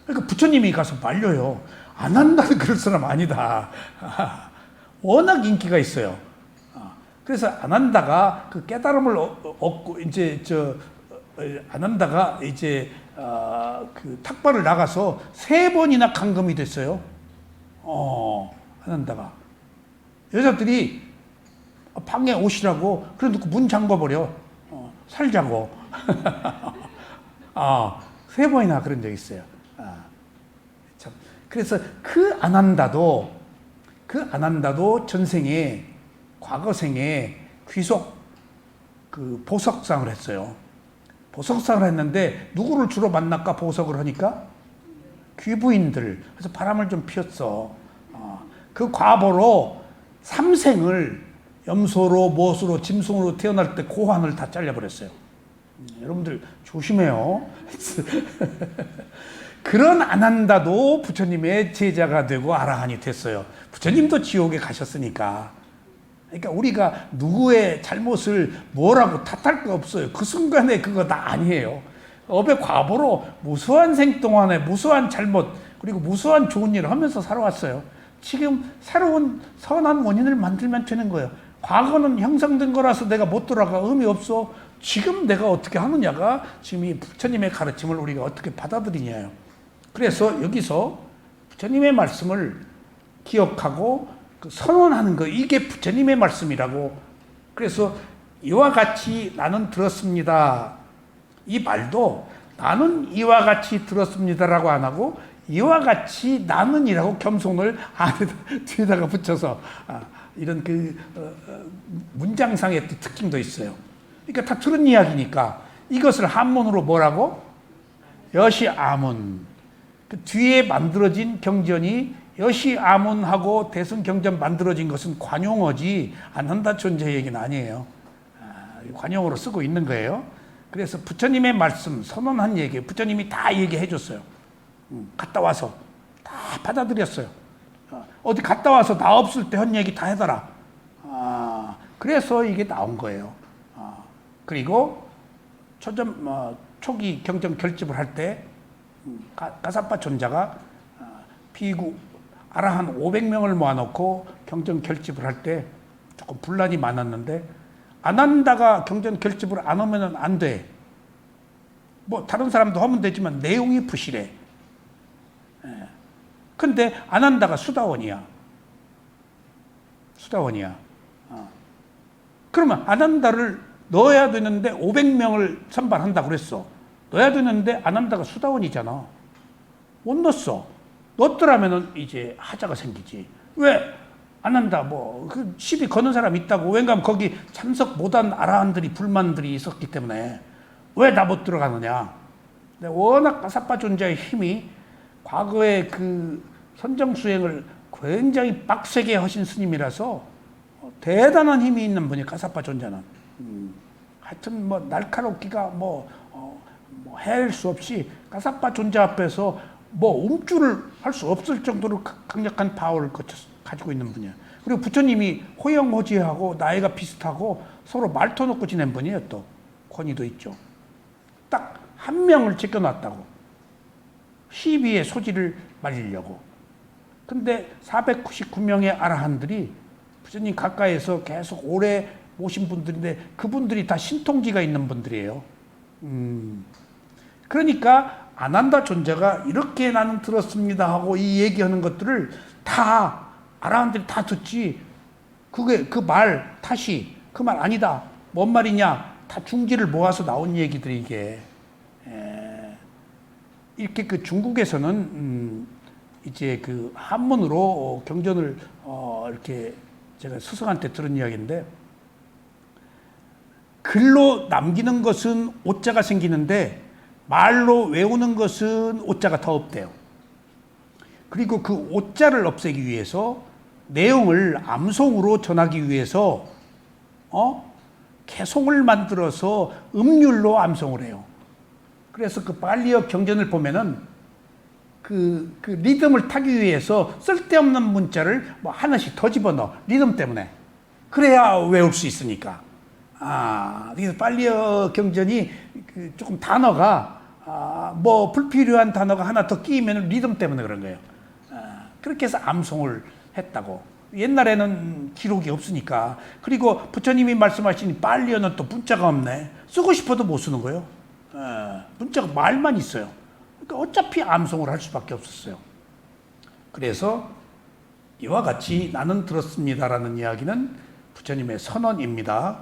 Speaker 1: 그러니까 부처님이 가서 말려요. 안 한다는 그럴 사람 아니다. 워낙 인기가 있어요. 그래서 아난다가 그 깨달음을 얻고 이제 아난다가 이제 그 탁발을 나가서 3번이나 감금이 됐어요. 아난다가 여자들이 방에 오시라고 그래 놓고 문 잠궈버려. 살자고. 3번이나 그런 적 있어요. 참. 그래서 그 아난다도 전생에, 과거생에 귀속 그 보석상을 했어요. 보석상을 했는데 누구를 주로 만날까 보석을 하니까 귀부인들. 그래서 바람을 좀 피웠어. 그 과보로 3생을 염소로, 못으로, 짐승으로 태어날 때 고환을 다 잘라버렸어요. 여러분들 조심해요. 그런 아난다도 부처님의 제자가 되고 아라한이 됐어요. 부처님도 지옥에 가셨으니까. 그러니까 우리가 누구의 잘못을 뭐라고 탓할 거 없어요. 그 순간에 그거 다 아니에요. 업의 과보로 무수한 생 동안에 무수한 잘못, 그리고 무수한 좋은 일을 하면서 살아왔어요. 지금 새로운 선한 원인을 만들면 되는 거예요. 과거는 형성된 거라서 내가 못 돌아가 의미 없어. 지금 내가 어떻게 하느냐가 지금 이 부처님의 가르침을 우리가 어떻게 받아들이냐요. 그래서 여기서 부처님의 말씀을 기억하고 그 선언하는 거, 이게 부처님의 말씀이라고. 그래서 이와 같이 나는 들었습니다. 이 말도 나는 이와 같이 들었습니다라고 안 하고 이와 같이 나는이라고 겸손을 안에다 뒤에다가 붙여서 이런 그 문장상의 특징도 있어요. 그러니까 다 들은 이야기니까 이것을 한문으로 뭐라고? 여시아문. 그 뒤에 만들어진 경전이 여시아문하고 대승경전 만들어진 것은 관용어지 아난다 존재 얘기는 아니에요. 관용어로 쓰고 있는 거예요. 그래서 부처님의 말씀 선언한 얘기, 부처님이 다 얘기해 줬어요. 갔다 와서 다 받아들였어요. 어디 갔다 와서 나 없을 때 한 얘기 다 해더라. 그래서 이게 나온 거예요. 그리고 초기 경정 결집을 할 때 가사파 존자가 비구 아라 한 500명을 모아놓고 경정 결집을 할 때 조금 분란이 많았는데 아난다가 경정 결집을 안 하면은 안 돼. 뭐 다른 사람도 하면 되지만 내용이 부실해. 근데 아난다가 수다원이야. 그러면 아난다를 넣어야 되는데 500명을 선발한다고 그랬어. 넣어야 되는데 아난다가 수다원이잖아. 못 넣었어. 넣었더라면은 이제 하자가 생기지. 왜? 아난다 그 시비 거는 사람 있다고. 왜냐면 거기 참석 못한 아라한들이 불만들이 있었기 때문에 왜 나 못 들어가느냐. 워낙 가사파 존자의 힘이 과거에 그 선정 수행을 굉장히 빡세게 하신 스님이라서 대단한 힘이 있는 분이 가사파 존자는. 하여튼 날카롭기가 헤아릴 수 없이 가사파 존자 앞에서 움줄을 할 수 없을 정도로 강력한 파워를 가지고 있는 분이야. 그리고 부처님이 호영호지하고 나이가 비슷하고 서로 말터 놓고 지낸 분이에요. 또 권위도 있죠. 딱 한 명을 제껴놨다고. 시비의 소지를 말리려고. 근데 499명의 아라한들이 부처님 가까이에서 계속 오래 오신 분들인데 그분들이 다 신통지가 있는 분들이에요. 그러니까 아난다 존자가 이렇게 나는 들었습니다 하고 이 얘기하는 것들을 다 아라한들이 다 듣지. 그게 그 말 탓이 그 말 아니다. 뭔 말이냐? 다 중지를 모아서 나온 얘기들이 이게. 이렇게 그 중국에서는 이제 그 한문으로 경전을 이렇게 제가 스승한테 들은 이야기인데 글로 남기는 것은 오자가 생기는데 말로 외우는 것은 오자가 더 없대요. 그리고 그 오자를 없애기 위해서 내용을 암송으로 전하기 위해서 개송을 만들어서 음률로 암송을 해요. 그래서 그 발리어 경전을 보면은 그 리듬을 타기 위해서 쓸데없는 문자를 하나씩 더 집어넣어. 리듬 때문에. 그래야 외울 수 있으니까. 그래서 발리어 경전이 조금 단어가 불필요한 단어가 하나 더 끼면 리듬 때문에 그런 거예요. 그렇게 해서 암송을 했다고. 옛날에는 기록이 없으니까. 그리고 부처님이 말씀하신 발리어는 또 문자가 없네. 쓰고 싶어도 못 쓰는 거예요. 문자가 말만 있어요. 그러니까 어차피 암송을 할 수밖에 없었어요. 그래서 이와 같이 나는 들었습니다라는 이야기는 부처님의 선언입니다.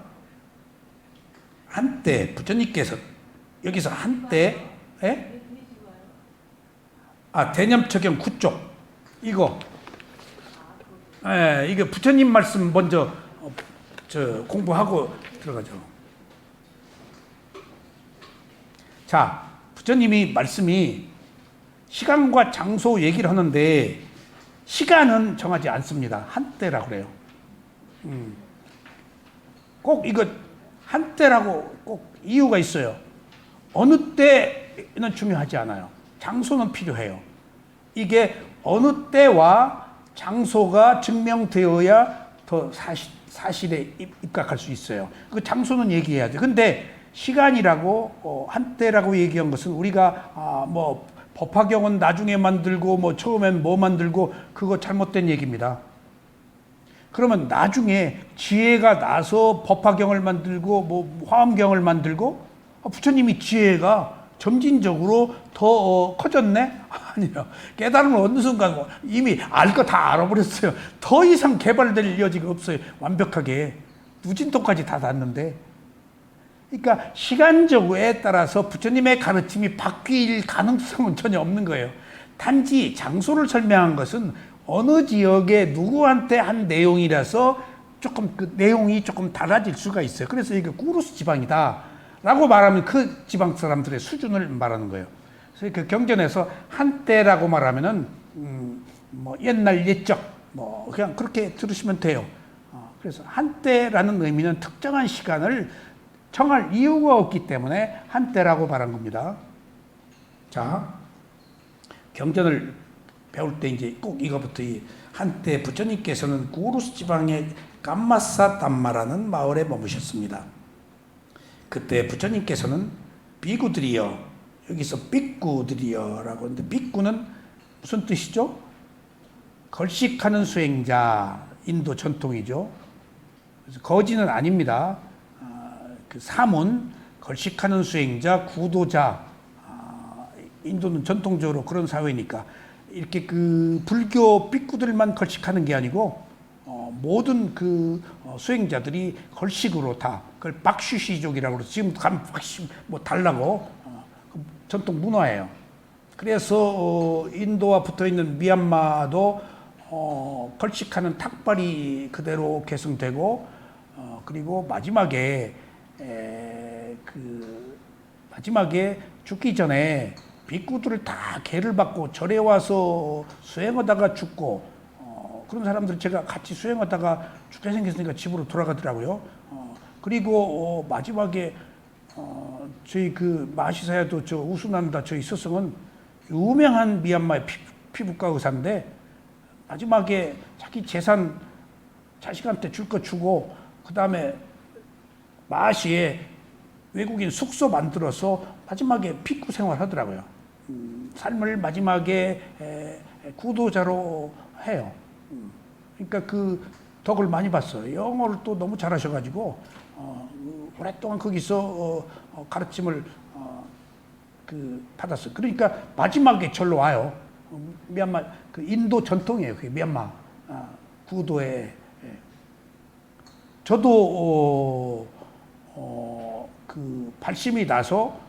Speaker 1: 한때 부처님께서 여기서 한때 대념처경 9쪽 이거 이게 부처님 말씀 먼저 공부하고 들어가죠. 자, 부처님이 말씀이 시간과 장소 얘기를 하는데 시간은 정하지 않습니다. 한때라고 그래요. 꼭 이거 한때라고 꼭 이유가 있어요. 어느 때는 중요하지 않아요. 장소는 필요해요. 이게 어느 때와 장소가 증명되어야 더 사실에 입각할 수 있어요. 그 장소는 얘기해야 돼. 근데 시간이라고 한때라고 얘기한 것은 우리가 법화경은 나중에 만들고 처음엔 만들고 그거 잘못된 얘기입니다. 그러면 나중에 지혜가 나서 법화경을 만들고 화엄경을 만들고 부처님이 지혜가 점진적으로 더 커졌네? 아니요. 깨달음을 얻는 순간 이미 알 거 다 알아버렸어요. 더 이상 개발될 여지가 없어요. 완벽하게. 누진통까지 다 닿는데. 그러니까 시간적에 따라서 부처님의 가르침이 바뀔 가능성은 전혀 없는 거예요. 단지 장소를 설명한 것은 어느 지역에 누구한테 한 내용이라서 조금 그 내용이 조금 달라질 수가 있어요. 그래서 이게 꾸루스 지방이다 라고 말하면 그 지방 사람들의 수준을 말하는 거예요. 그래서 그 경전에서 한때라고 말하면은 옛날 옛적 그냥 그렇게 들으시면 돼요. 그래서 한때라는 의미는 특정한 시간을 정할 이유가 없기 때문에 한때라고 말한 겁니다. 자, 경전을 배울 때 이제 꼭 이거부터 한때 부처님께서는 구루스 지방의 깜마사 담마라는 마을에 머무셨습니다. 그때 부처님께서는 비구들이여, 여기서 삐꾸들이여라고 하는데, 삐꾸는 무슨 뜻이죠? 걸식하는 수행자, 인도 전통이죠. 그래서 거지는 아닙니다. 그 사문, 걸식하는 수행자, 구도자. 인도는 전통적으로 그런 사회니까 이렇게 그 불교 삐꾸들만 걸식하는 게 아니고 모든 그 수행자들이 걸식으로 다 그걸 박슈시족이라고 그래서 지금 가면 박슈 뭐 달라고 전통 문화예요. 그래서 인도와 붙어 있는 미얀마도 걸식하는 탁발이 그대로 계승되고 그리고 마지막에 죽기 전에 비구들을 다 계를 받고 절에 와서 수행하다가 죽고 그런 사람들 제가 같이 수행하다가 죽게 생겼으니까 집으로 돌아가더라고요. 그리고 마지막에 저희 그 마시사야도 저 우수난다 저희 스승은 유명한 미얀마의 피부과 의사인데 마지막에 자기 재산 자식한테 줄 거 주고 그 다음에 마시에 외국인 숙소 만들어서 마지막에 피구 생활 하더라고요. 삶을 마지막에 구도자로 해요. 그러니까 그 덕을 많이 봤어요. 영어를 또 너무 잘하셔가지고 오랫동안 거기서 가르침을 그 받았어요. 그러니까 마지막에 절로 와요. 미얀마 그 인도 전통이에요. 그게 미얀마 구도에. 저도 그 발심이 나서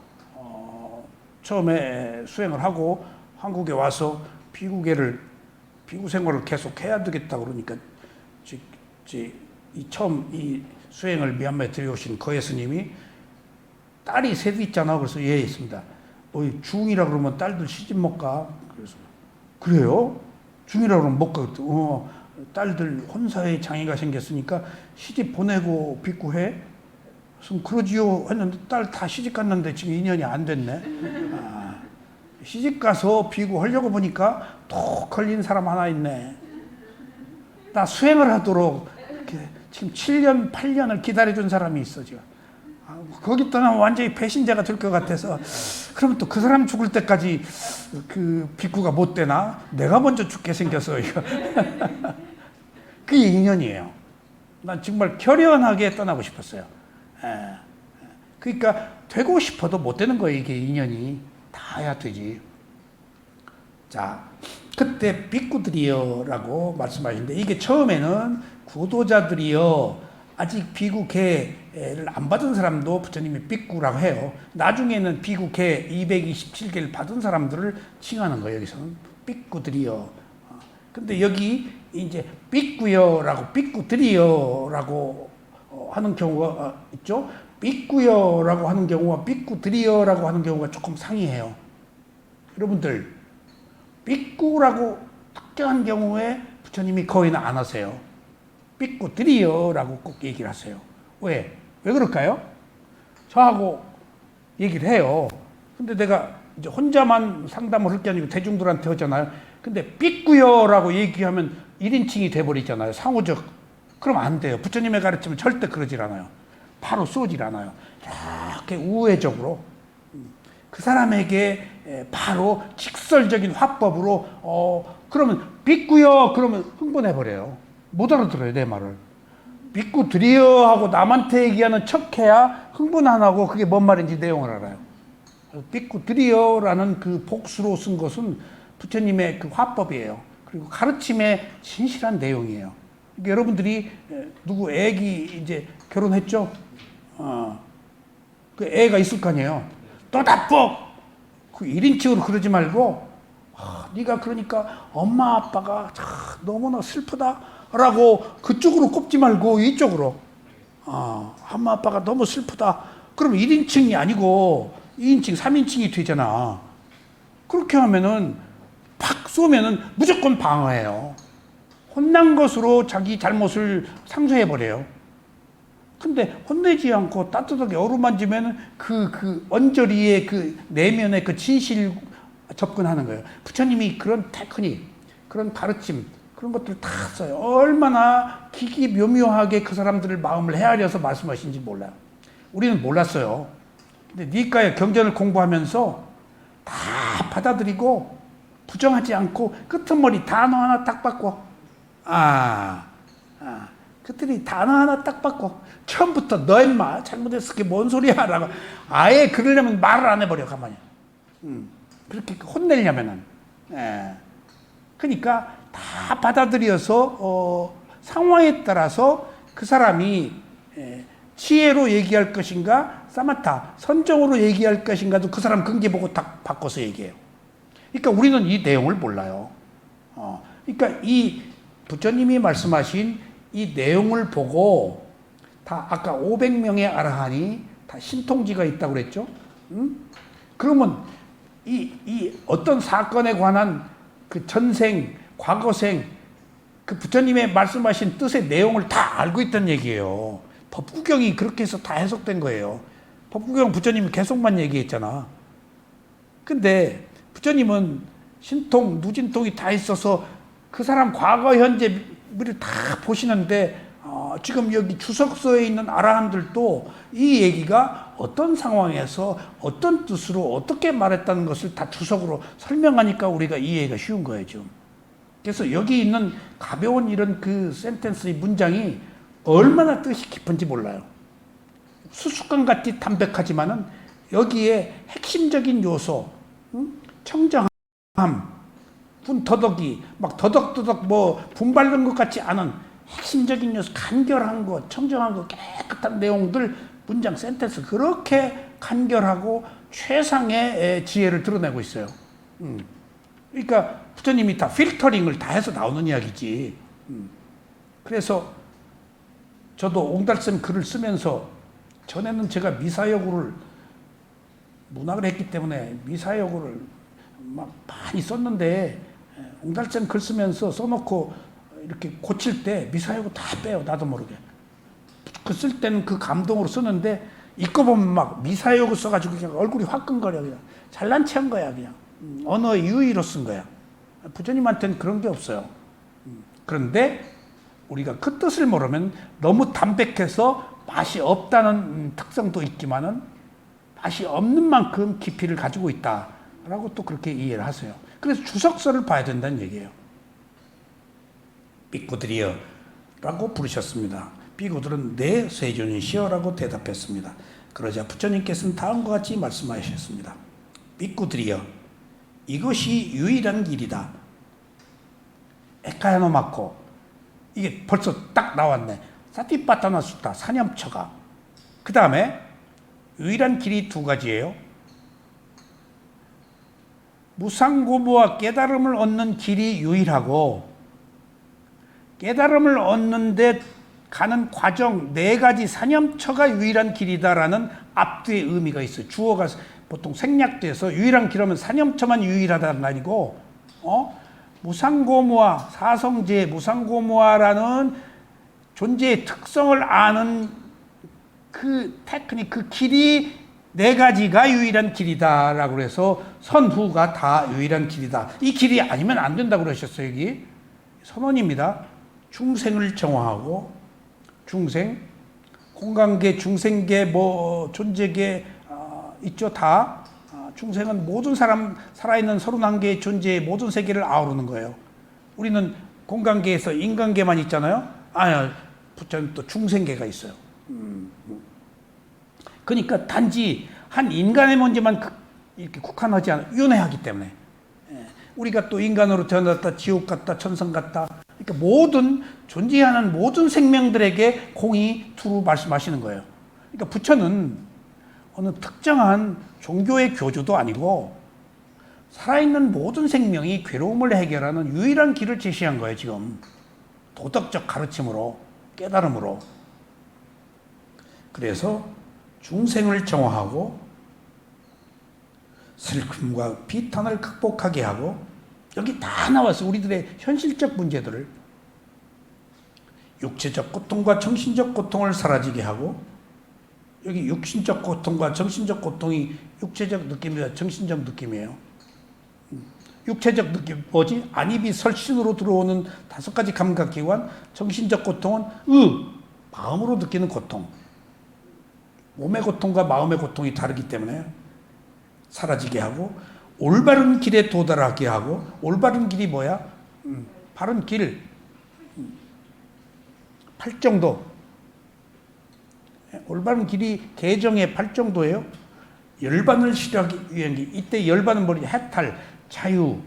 Speaker 1: 처음에 수행을 하고 한국에 와서 비구 생활을 계속 해야 되겠다 그러니까 처음 이 수행을 미얀마에 들여오신 거예 스님이 딸이 셋 있잖아. 그래서 예 있습니다. 중이라 그러면 딸들 시집 못 가. 그래서 그래요? 중이라 그러면 못 가. 딸들 혼사에 장애가 생겼으니까 시집 보내고 비구해. 그래서 그러지요 했는데 딸 다 시집 갔는데 지금 2년이 안 됐네. 시집 가서 비구 하려고 보니까 톡 걸린 사람 하나 있네. 나 수행을 하도록 지금 7년, 8년을 기다려준 사람이 있어 지금. 거기 떠나면 완전히 배신자가 될 것 같아서 그러면 또 그 사람 죽을 때까지 그 비구가 못 되나? 내가 먼저 죽게 생겨서 이거. 그게 인연이에요. 난 정말 결연하게 떠나고 싶었어요. 그러니까 되고 싶어도 못 되는 거예요. 이게 인연이 다 해야 되지. 자, 그때 비구들이여라고 말씀하시는데 이게 처음에는 구도자들이여 아직 비구계를 안 받은 사람도 부처님이 비구라고 해요. 나중에는 비구계 227개를 받은 사람들을 칭하는 거예요. 여기서는 비구들이여. 근데 여기 이제 비구여라고 비구들이여라고 하는 경우가 있죠. 비구여라고 하는 경우와 비구들이여라고 하는 경우가 조금 상이해요. 여러분들 비구라고 특정한 경우에 부처님이 거의는 안 하세요. 비구들이여라고 꼭 얘기를 하세요. 왜 그럴까요? 저하고 얘기를 해요. 근데 내가 이제 혼자만 상담을 할 게 아니고 대중들한테 하잖아요. 근데 비구여라고 얘기하면 1인칭이 돼버리잖아요. 상호적. 그럼 안 돼요. 부처님의 가르침은 절대 그러질 않아요. 바로 쏘질 않아요. 이렇게 우회적으로 그 사람에게 바로 직설적인 화법으로 그러면 비구여 그러면 흥분해버려요. 못 알아들어요 내 말을. 비구들이여 하고 남한테 얘기하는 척해야 흥분 안 하고 그게 뭔 말인지 내용을 알아요. 비구들이여라는 그 복수로 쓴 것은 부처님의 그 화법이에요. 그리고 가르침의 진실한 내용이에요. 그러니까 여러분들이 누구 애기 이제 결혼했죠? 그 애가 있을 거 아니에요. 떠다뻑 그 1인칭으로 그러지 말고 네가 그러니까 엄마 아빠가 참 너무나 슬프다라고 그쪽으로 꼽지 말고 이쪽으로 엄마 아빠가 너무 슬프다. 그럼 1인칭이 아니고 2인칭, 3인칭이 되잖아. 그렇게 하면은 팍 쏘면은 무조건 방어해요. 혼난 것으로 자기 잘못을 상쇄해버려요. 근데 혼내지 않고 따뜻하게 어루만지면 그 언저리의 그 내면의 그 진실 접근하는 거예요. 부처님이 그런 테크닉, 그런 가르침, 그런 것들 다 써요. 얼마나 기기묘묘하게 그 사람들의 마음을 헤아려서 말씀하신지 몰라요. 우리는 몰랐어요. 근데 니까의 경전을 공부하면서 다 받아들이고 부정하지 않고 끄트머리 단어 하나 딱 바꿔. 그들이 단어 하나 딱 바꿔. 처음부터 너 임마 잘못했어 그게 뭔 소리야 라고 아예 그러려면 말을 안 해버려 가만히. 그렇게 혼내려면은. 그러니까 다 받아들여서 상황에 따라서 그 사람이 지혜로 얘기할 것인가 사마타 선정으로 얘기할 것인가도 그 사람 근기 보고 딱 바꿔서 얘기해요. 그러니까 우리는 이 내용을 몰라요. 그러니까 이 부처님이 말씀하신 이 내용을 보고 다 아까 500명의 아라한이 다 신통지가 있다고 그랬죠. 그러면 이 어떤 사건에 관한 그 전생, 과거생 그 부처님의 말씀하신 뜻의 내용을 다 알고 있다는 얘기예요. 법구경이 그렇게 해서 다 해석된 거예요. 법구경 부처님이 계속만 얘기했잖아. 근데 부처님은 신통, 누진통이 다 있어서 그 사람 과거, 현재, 미래를 다 보시는데 지금 여기 주석서에 있는 아라한들도 이 얘기가 어떤 상황에서 어떤 뜻으로 어떻게 말했다는 것을 다 주석으로 설명하니까 우리가 이해가 쉬운 거예요, 지금. 그래서 여기 있는 가벼운 이런 그 센텐스의 문장이 얼마나 뜻이 깊은지 몰라요. 수수깡 같이 담백하지만은 여기에 핵심적인 요소, 청정함, 분더덕이 막 더덕더덕 뭐 분발된 것 같지 않은 핵심적인 요소, 간결한 것, 청정한 것, 깨끗한 내용들, 문장, 센텐스 그렇게 간결하고 최상의 지혜를 드러내고 있어요. 그러니까 부처님이 다 필터링을 다 해서 나오는 이야기지. 그래서 저도 옹달쌤 글을 쓰면서 전에는 제가 미사여구를 문학을 했기 때문에 미사여구를 막 많이 썼는데 옹달쌤 글 쓰면서 써놓고 이렇게 고칠 때 미사여구 다 빼요. 나도 모르게. 그 쓸 때는 그 감동으로 쓰는데 읽어보면 막 미사여구 써가지고 그냥 얼굴이 화끈거려. 그냥 잘난 체한 거야. 그냥 언어의 유의로 쓴 거야. 부처님한테는 그런 게 없어요. 그런데 우리가 그 뜻을 모르면 너무 담백해서 맛이 없다는 특성도 있지만은 맛이 없는 만큼 깊이를 가지고 있다라고 또 그렇게 이해를 하세요. 그래서 주석서를 봐야 된다는 얘기예요. 삐꾸들이여 라고 부르셨습니다. 삐꾸들은 네 세존이시여 라고 대답했습니다. 그러자 부처님께서는 다음과 같이 말씀하셨습니다. 삐꾸들이여 이것이 유일한 길이다. 에카야노마코 이게 벌써 딱 나왔네. 사티파타나 수타 사념처가. 그 다음에 유일한 길이 두 가지예요. 무상고무와 깨달음을 얻는 길이 유일하고 깨달음을 얻는데 가는 과정 네 가지 사념처가 유일한 길이다라는 앞뒤의 의미가 있어요. 주어가 보통 생략돼서 유일한 길하면 사념처만 유일하다는 거 아니고 무상고무와 사성제 무상고무와라는 존재의 특성을 아는 그 테크닉, 그 길이 네 가지가 유일한 길이다라고 해서 선후가 다 유일한 길이다. 이 길이 아니면 안 된다고 그러셨어요. 여기 선언입니다. 중생을 정화하고 중생, 공간계, 중생계, 뭐 존재계 있죠. 다 중생은 모든 사람 살아있는 31개의 존재의 모든 세계를 아우르는 거예요. 우리는 공간계에서 인간계만 있잖아요. 부처는 또 중생계가 있어요. 그러니까 단지 한 인간의 문제만 이렇게 국한하지 않아 윤회하기 때문에 우리가 또 인간으로 태어났다, 지옥 갔다, 천성 갔다. 그러니까 모든 존재하는 모든 생명들에게 공이 두루 말씀하시는 거예요. 그러니까 부처는 어느 특정한 종교의 교주도 아니고 살아있는 모든 생명이 괴로움을 해결하는 유일한 길을 제시한 거예요. 지금 도덕적 가르침으로, 깨달음으로. 그래서 중생을 정화하고 슬픔과 비탄을 극복하게 하고 여기 다 나왔어. 우리들의 현실적 문제들을 육체적 고통과 정신적 고통을 사라지게 하고 여기 육신적 고통과 정신적 고통이 육체적 느낌이라 정신적 느낌이에요. 육체적 느낌 뭐지? 안입이 설신으로 들어오는 5가지 감각기관. 정신적 고통은 마음으로 느끼는 고통. 몸의 고통과 마음의 고통이 다르기 때문에 사라지게 하고, 올바른 길에 도달하게 하고. 올바른 길이 뭐야? 바른 길, 팔정도. 올바른 길이 개정의 팔정도예요. 열반을 실하기 위한 길. 이때 열반은 뭐지? 해탈, 자유.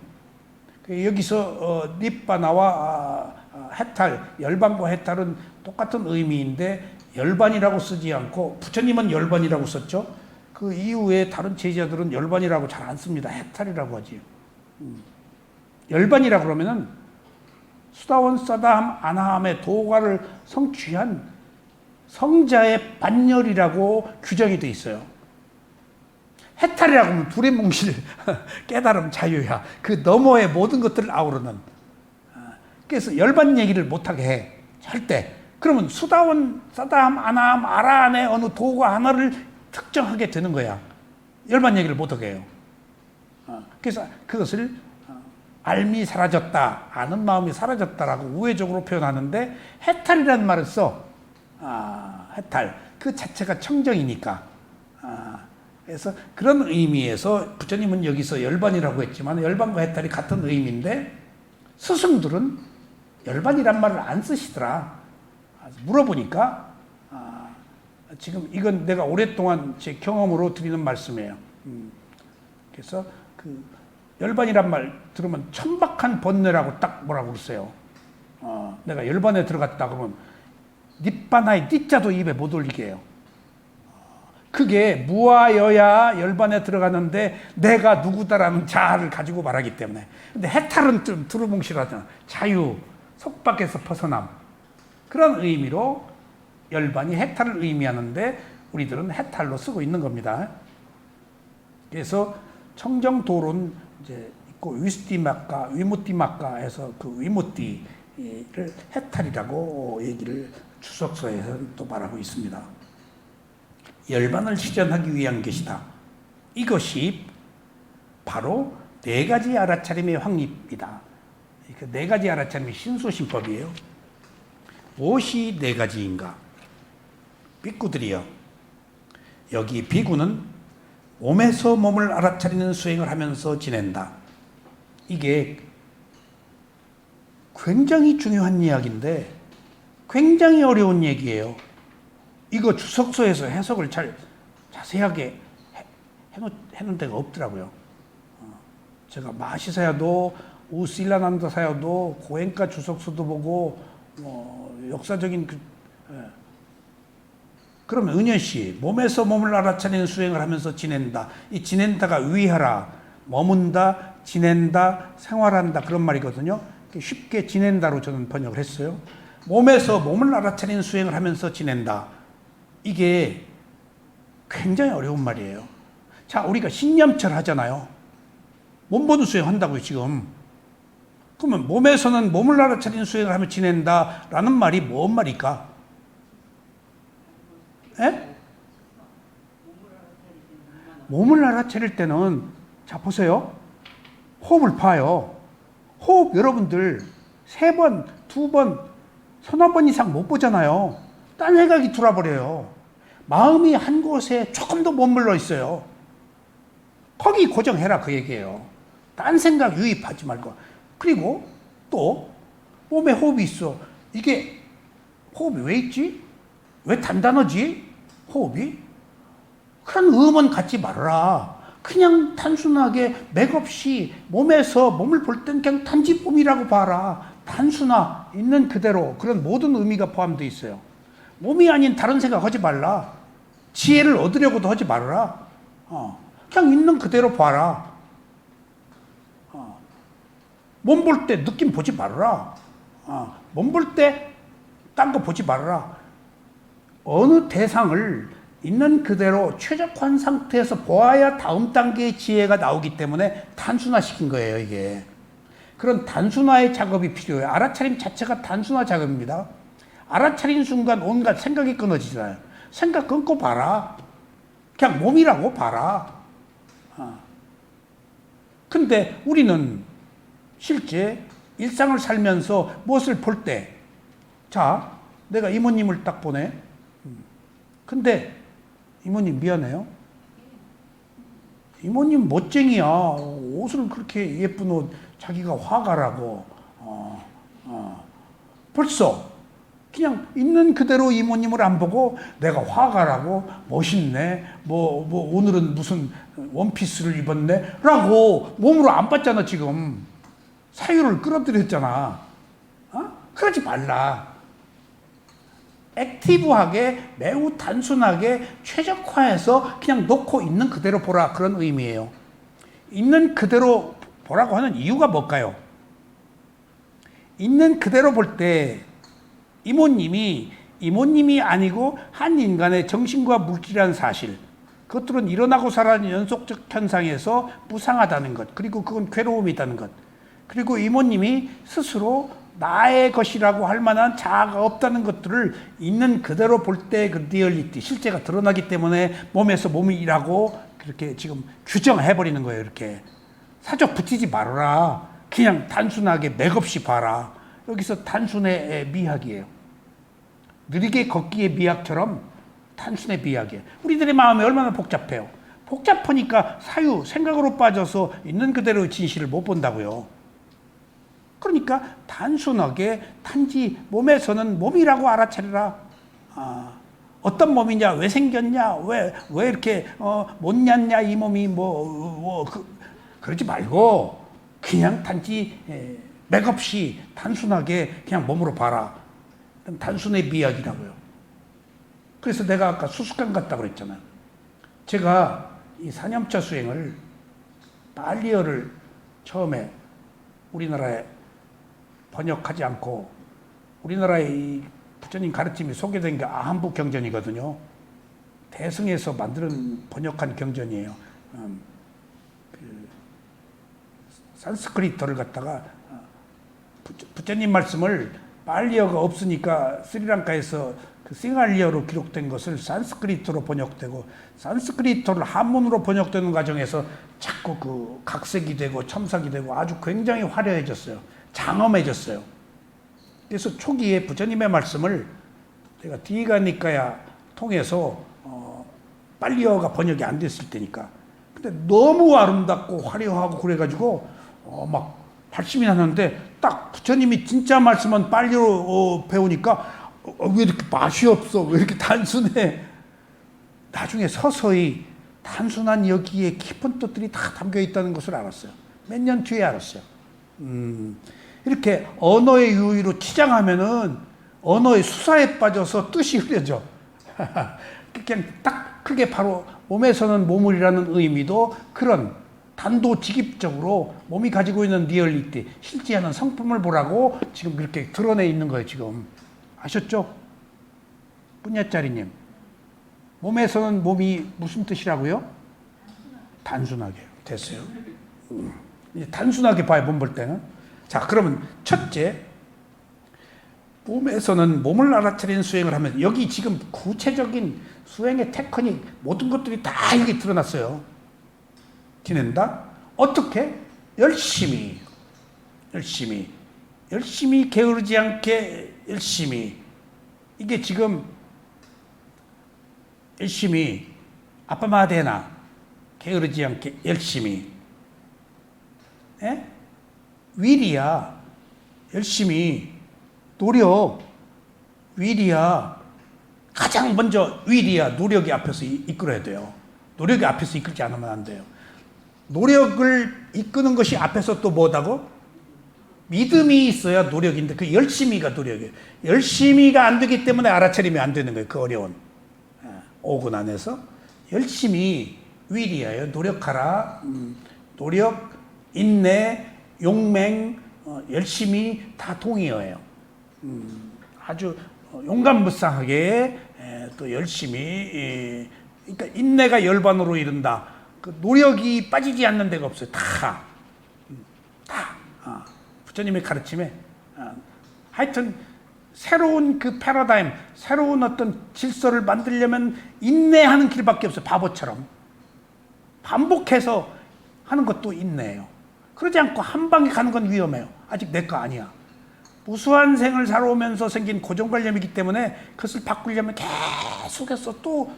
Speaker 1: 여기서 니바나와 해탈, 열반과 해탈은 똑같은 의미인데 열반이라고 쓰지 않고, 부처님은 열반이라고 썼죠. 그 이후에 다른 제자들은 열반이라고 잘 안 씁니다. 해탈이라고 하지. 열반이라고 그러면은 수다원 사다함 아나함의 도가를 성취한 성자의 반열이라고 규정이 돼 있어요. 해탈이라고 하면 두레뭉실 깨달음 자유야. 그 너머의 모든 것들을 아우르는. 그래서 열반 얘기를 못하게 해. 절대. 그러면 수다원 사다함 아나함 아라 안에 어느 도가 하나를 특정하게 되는 거야. 열반 얘기를 못하게 해요. 그래서 그것을 알미 사라졌다, 아는 마음이 사라졌다라고 우회적으로 표현하는데, 해탈이라는 말을 써. 해탈. 그 자체가 청정이니까. 그래서 그런 의미에서 부처님은 여기서 열반이라고 했지만 열반과 해탈이 같은 의미인데, 스승들은 열반이란 말을 안 쓰시더라. 물어보니까 지금 이건 내가 오랫동안 제 경험으로 드리는 말씀이에요. 그래서 그 열반이란 말 들으면 천박한 번뇌라고 딱 뭐라고 그러세요. 내가 열반에 들어갔다 그러면 닛바나의 띠자도 입에 못 올리게 해요. 그게 무아여야 열반에 들어가는데 내가 누구다라는 자아를 가지고 말하기 때문에. 근데 해탈은 좀 두루뭉실하잖아. 자유, 속박에서 벗어남. 그런 의미로 열반이 해탈을 의미하는데 우리들은 해탈로 쓰고 있는 겁니다. 그래서 청정도론 이제 있고, 위스티마카, 위무티마카에서 그 위무티를 해탈이라고 얘기를 주석서에서 또 말하고 있습니다. 열반을 실현하기 위한 것이다. 이것이 바로 4가지 알아차림의 확립이다. 그 4가지 알아차림이 신소신법이에요. 무엇이 4가지인가? 비구들이여, 여기 비구는 몸에서 몸을 알아차리는 수행을 하면서 지낸다. 이게 굉장히 중요한 이야기인데 굉장히 어려운 얘기예요. 이거 주석서에서 해석을 잘 자세하게 해놓은 데가 없더라고요. 제가 마시사야도 우실라난다사야도 고엔카 주석서도 보고 역사적인 그러면 은연씨, 몸에서 몸을 알아차리는 수행을 하면서 지낸다. 이 지낸다가 위하라, 머문다, 지낸다, 생활한다, 그런 말이거든요. 쉽게 지낸다로 저는 번역을 했어요. 몸에서 몸을 알아차리는 수행을 하면서 지낸다. 이게 굉장히 어려운 말이에요. 자, 우리가 신념철 하잖아요. 몸 보는 수행 한다고요, 지금. 그러면 몸에서는 몸을 알아차리는 수행을 하며 지낸다라는 말이 뭔 말일까? 에? 몸을 알아차릴 때는, 자, 보세요. 호흡을 봐요. 호흡 여러분들 3번, 2번, 서너 번 이상 못 보잖아요. 딴 생각이 들어버려요. 마음이 한 곳에 조금 더 머물러 있어요. 거기 고정해라, 그 얘기예요. 딴 생각 유입하지 말고. 그리고 또 몸에 호흡이 있어. 이게 호흡이 왜 있지? 왜 단단하지? 호흡이? 그런 의문 갖지 말아라. 그냥 단순하게 맥없이 몸에서 몸을 볼 땐 그냥 단지 몸이라고 봐라. 단순하, 있는 그대로. 그런 모든 의미가 포함되어 있어요. 몸이 아닌 다른 생각 하지 말라. 지혜를 얻으려고도 하지 말아라. 그냥 있는 그대로 봐라. 몸 볼 때 느낌 보지 말아라. 몸 볼 때 딴 거 보지 말아라. 어느 대상을 있는 그대로 최적화한 상태에서 보아야 다음 단계의 지혜가 나오기 때문에 단순화시킨 거예요, 이게. 그런 단순화의 작업이 필요해요. 알아차림 자체가 단순화 작업입니다. 알아차린 순간 온갖 생각이 끊어지잖아요. 생각 끊고 봐라. 그냥 몸이라고 봐라. 근데 우리는 실제 일상을 살면서 무엇을 볼 때, 자, 내가 이모님을 딱 보네. 근데 이모님 미안해요. 이모님 멋쟁이야. 옷을 그렇게 예쁜 옷 자기가 화가라고. 벌써 그냥 있는 그대로 이모님을 안 보고 내가 화가라고 멋있네. 뭐 오늘은 무슨 원피스를 입었네. 라고 몸으로 안 봤잖아 지금. 사유를 끌어들였잖아. 그러지 말라. 액티브하게 매우 단순하게 최적화해서 그냥 놓고 있는 그대로 보라 그런 의미예요. 있는 그대로 보라고 하는 이유가 뭘까요? 있는 그대로 볼 때 이모님이 아니고 한 인간의 정신과 물질이라는 사실, 그것들은 일어나고 사라지는 연속적 현상에서 무상하다는 것, 그리고 그건 괴로움이라는 것, 그리고 이모님이 스스로 나의 것이라고 할 만한 자아가 없다는 것들을 있는 그대로 볼 때 그 리얼리티, 실제가 드러나기 때문에 몸에서 몸이 일하고 그렇게 지금 규정해버리는 거예요. 이렇게 사적 붙이지 말아라. 그냥 단순하게 맥없이 봐라. 여기서 단순의 미학이에요. 느리게 걷기의 미학처럼 단순의 미학이에요. 우리들의 마음이 얼마나 복잡해요. 복잡하니까 사유, 생각으로 빠져서 있는 그대로의 진실을 못 본다고요. 그러니까 단순하게 단지 몸에서는 몸이라고 알아차려라. 어떤 몸이냐, 왜 생겼냐, 왜 이렇게 못났냐, 이 몸이 그러지 말고 그냥 단지 맥없이 단순하게 그냥 몸으로 봐라. 단순의 미학이라고요. 그래서 내가 아까 수수깡 같다고 그랬잖아요. 제가 이 사념차 수행을 빨리어를 처음에 우리나라에 번역하지 않고 우리나라의 이 부처님 가르침이 소개된 게 아한부 경전이거든요. 대승에서 만든 번역한 경전이에요. 산스크리트를 갖다가 부처님 말씀을 빨리어가 없으니까 스리랑카에서 그 싱할리어로 기록된 것을 산스크리트로 번역되고 산스크리트를 한문으로 번역되는 과정에서 자꾸 그 각색이 되고 첨삭이 되고 아주 굉장히 화려해졌어요. 장엄해졌어요. 그래서 초기에 부처님의 말씀을 제가 디가니까야 통해서 빨리어가 번역이 안 됐을 때니까 근데 너무 아름답고 화려하고 그래가지고 막 발심이 나는데 딱 부처님이 진짜 말씀은 빨리로 배우니까 왜 이렇게 맛이 없어? 왜 이렇게 단순해? 나중에 서서히 단순한 여기에 깊은 뜻들이 다 담겨 있다는 것을 알았어요. 몇 년 뒤에 알았어요. 이렇게 언어의 유의로 치장하면은 언어의 수사에 빠져서 뜻이 흐려져. 그냥 딱 그게 바로 몸에서는 몸을이라는 의미도 그런 단도직입적으로 몸이 가지고 있는 리얼리티, 실제하는 성품을 보라고 지금 그렇게 드러내 있는 거예요, 지금. 아셨죠? 뿌냐짜리님. 몸에서는 몸이 무슨 뜻이라고요? 단순하게. 됐어요. 이제 단순하게 봐요, 몸 볼 때는. 자, 그러면 첫째, 몸에서는 몸을 알아차리는 수행을 하면 여기 지금 구체적인 수행의 테크닉 모든 것들이 다 여기 드러났어요. 지낸다? 어떻게? 열심히 게으르지 않게 열심히. 이게 지금 열심히 아빠마대나 게으르지 않게 열심히. 에? 위리야. 열심히 노력. 위리야. 가장 먼저 위리야. 노력이 앞에서 이끌어야 돼요. 노력이 앞에서 이끌지 않으면 안 돼요. 노력을 이끄는 것이 앞에서 또 뭐다고? 믿음이 있어야 노력인데 그 열심히가 노력이에요. 열심히가 안 되기 때문에 알아차리면 안 되는 거예요. 그 어려운 오군 안에서 열심히 위리하여 노력하라. 노력, 인내, 용맹, 열심히 다 동의어예요. 아주 용감무쌍하게 또 열심히 그러니까 인내가 열반으로 이른다. 그 노력이 빠지지 않는 데가 없어요. 다. 부처님의 가르침에 하여튼 새로운 그 패러다임, 새로운 어떤 질서를 만들려면 인내하는 길밖에 없어요. 바보처럼 반복해서 하는 것도 인내예요. 그러지 않고 한 방에 가는 건 위험해요. 아직 내 거 아니야. 무수한 생을 살아오면서 생긴 고정관념이기 때문에 그것을 바꾸려면 계속해서 또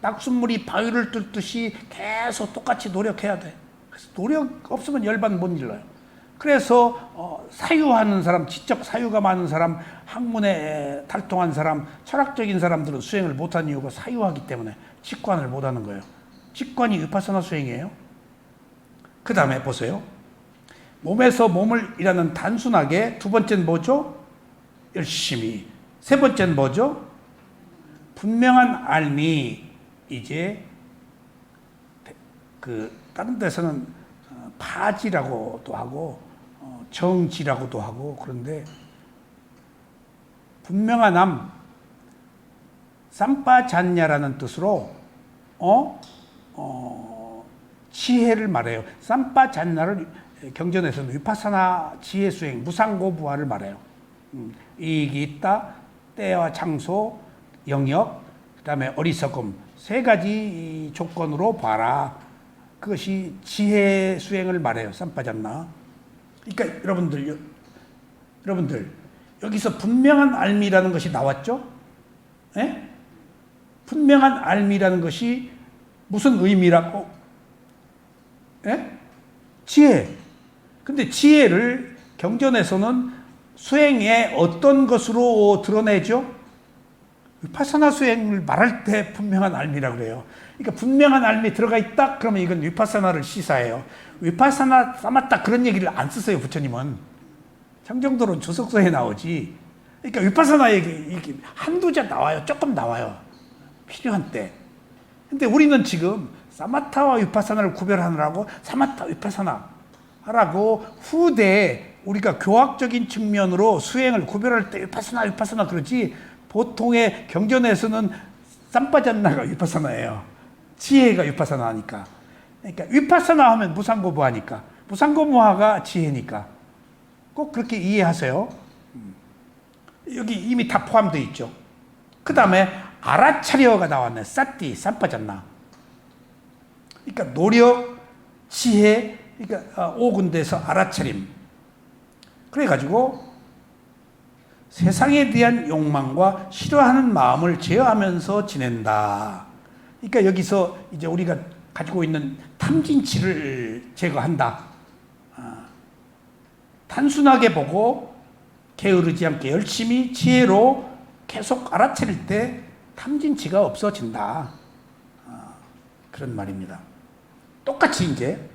Speaker 1: 낙숫물이 바위를 뚫듯이 계속 똑같이 노력해야 돼. 그래서 노력 없으면 열반 못 일러요. 그래서 사유하는 사람, 지적 사유가 많은 사람, 학문에 달통한 사람, 철학적인 사람들은 수행을 못하는 이유가 사유하기 때문에 직관을 못하는 거예요. 직관이 위파사나 수행이에요. 그 다음에 보세요. 몸에서 몸을 일하는 단순하게, 두 번째는 뭐죠? 열심히. 세 번째는 뭐죠? 분명한 알미. 이제 다른 데서는 파지라고도 하고 정지라고도 하고 그런데 분명한 암, 삼파잔냐라는 뜻으로 지혜를 말해요. 삼파잔냐를 경전에서는 위파사나 지혜 수행, 무상고부화를 말해요. 이익이 있다, 때와 장소, 영역, 그 다음에 어리석음, 세 가지 조건으로 봐라. 그것이 지혜 수행을 말해요. 삼파잔나. 그러니까 여러분들 여기서 분명한 알미라는 것이 나왔죠? 예? 분명한 알미라는 것이 무슨 의미라고? 예? 지혜. 근데 지혜를 경전에서는 수행의 어떤 것으로 드러내죠? 위파사나 수행을 말할 때 분명한 알미라고 그래요. 그러니까 분명한 알미 들어가 있다? 그러면 이건 위파사나를 시사해요. 위파사나 사마타 그런 얘기를 안 쓰세요, 부처님은. 정정도론 조석서에 나오지. 그러니까 위파사나 얘기 한두 자 나와요. 조금 나와요. 필요한 때. 근데 우리는 지금 사마타와 위파사나를 구별하느라고 사마타, 위파사나 하라고 후대에 우리가 교학적인 측면으로 수행을 구별할 때 위파사나 그러지, 보통의 경전에서는 삼파잔나가 위파사나예요. 지혜가 위파사나니까. 그러니까 위파사나 하면 무상고부하니까, 무상고부하가 지혜니까 꼭 그렇게 이해하세요. 여기 이미 다 포함되어 있죠. 그 다음에 아라차려가 나왔네. 사띠, 삼파잔나. 그러니까 노력, 지혜, 그러니까 5군데에서 알아차림. 그래가지고 세상에 대한 욕망과 싫어하는 마음을 제어하면서 지낸다. 그러니까 여기서 이제 우리가 가지고 있는 탐진치를 제거한다. 단순하게 보고 게으르지 않게 열심히 지혜로 계속 알아차릴 때 탐진치가 없어진다. 그런 말입니다. 똑같이 이제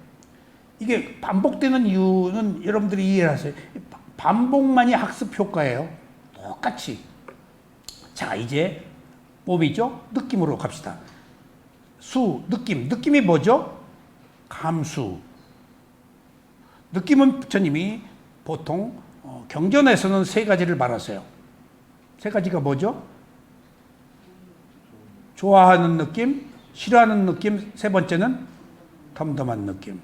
Speaker 1: 이게 반복되는 이유는 여러분들이 이해를 하세요. 반복만이 학습 효과예요. 똑같이. 자, 이제 몸이죠? 느낌으로 갑시다. 느낌이 뭐죠? 감수. 느낌은 부처님이 보통 경전에서는 세 가지를 말하세요. 세 가지가 뭐죠? 좋아하는 느낌, 싫어하는 느낌, 세 번째는 덤덤한 느낌.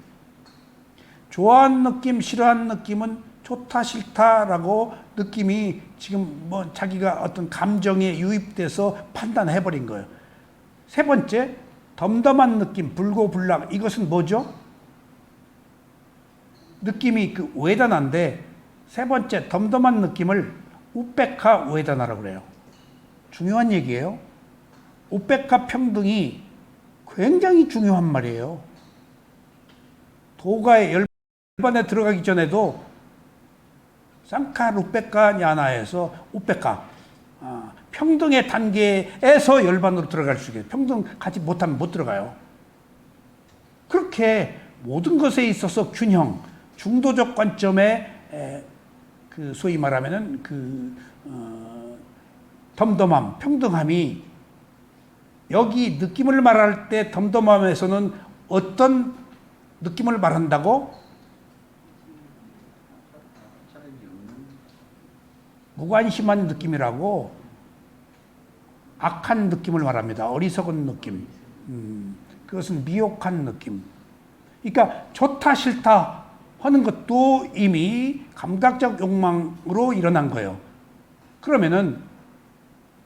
Speaker 1: 좋아하는 느낌, 싫어하는 느낌은 좋다 싫다라고 느낌이 지금 뭐 자기가 어떤 감정에 유입돼서 판단해버린 거예요. 세 번째, 덤덤한 느낌, 불고불락. 이것은 뭐죠? 느낌이 웨다나인데, 세 번째 덤덤한 느낌을 우페카 웨다나라고 그래요. 중요한 얘기예요. 우페카 평등이 굉장히 중요한 말이에요. 도가의 열반에 들어가기 전에도 쌍카루페카 냐나에서 우페카, 평등의 단계에서 열반으로 들어갈 수 있게, 평등 가지 못하면 못 들어가요. 그렇게 모든 것에 있어서 균형, 중도적 관점에 소위 말하면은 덤덤함, 평등함이, 여기 느낌을 말할 때 덤덤함에서는 어떤 느낌을 말한다고? 무관심한 느낌이라고, 악한 느낌을 말합니다. 어리석은 느낌. 그것은 미혹한 느낌. 그러니까 좋다 싫다 하는 것도 이미 감각적 욕망으로 일어난 거예요. 그러면은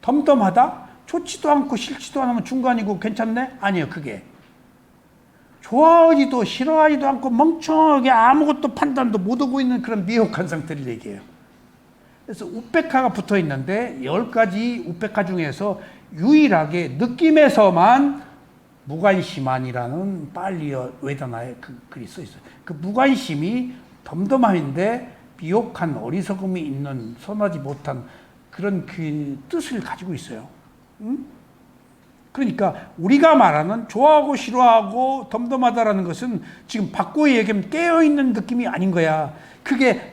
Speaker 1: 덤덤하다? 좋지도 않고 싫지도 않으면 중간이고 괜찮네? 아니에요. 그게 좋아하지도 싫어하지도 않고 멍청하게 아무것도 판단도 못하고 있는 그런 미혹한 상태를 얘기해요. 그래서 우페카가 붙어 있는데 10가지 우페카 중에서 유일하게 느낌에서만 무관심한이라는 팔리어 외다나에 그 글이 써 있어요. 그 무관심이 덤덤함인데 미혹한 어리석음이 있는 선하지 못한 그런 그 뜻을 가지고 있어요. 응? 그러니까 우리가 말하는 좋아하고 싫어하고 덤덤하다라는 것은 지금 바꾸어 얘기하면 깨어있는 느낌이 아닌 거야. 그게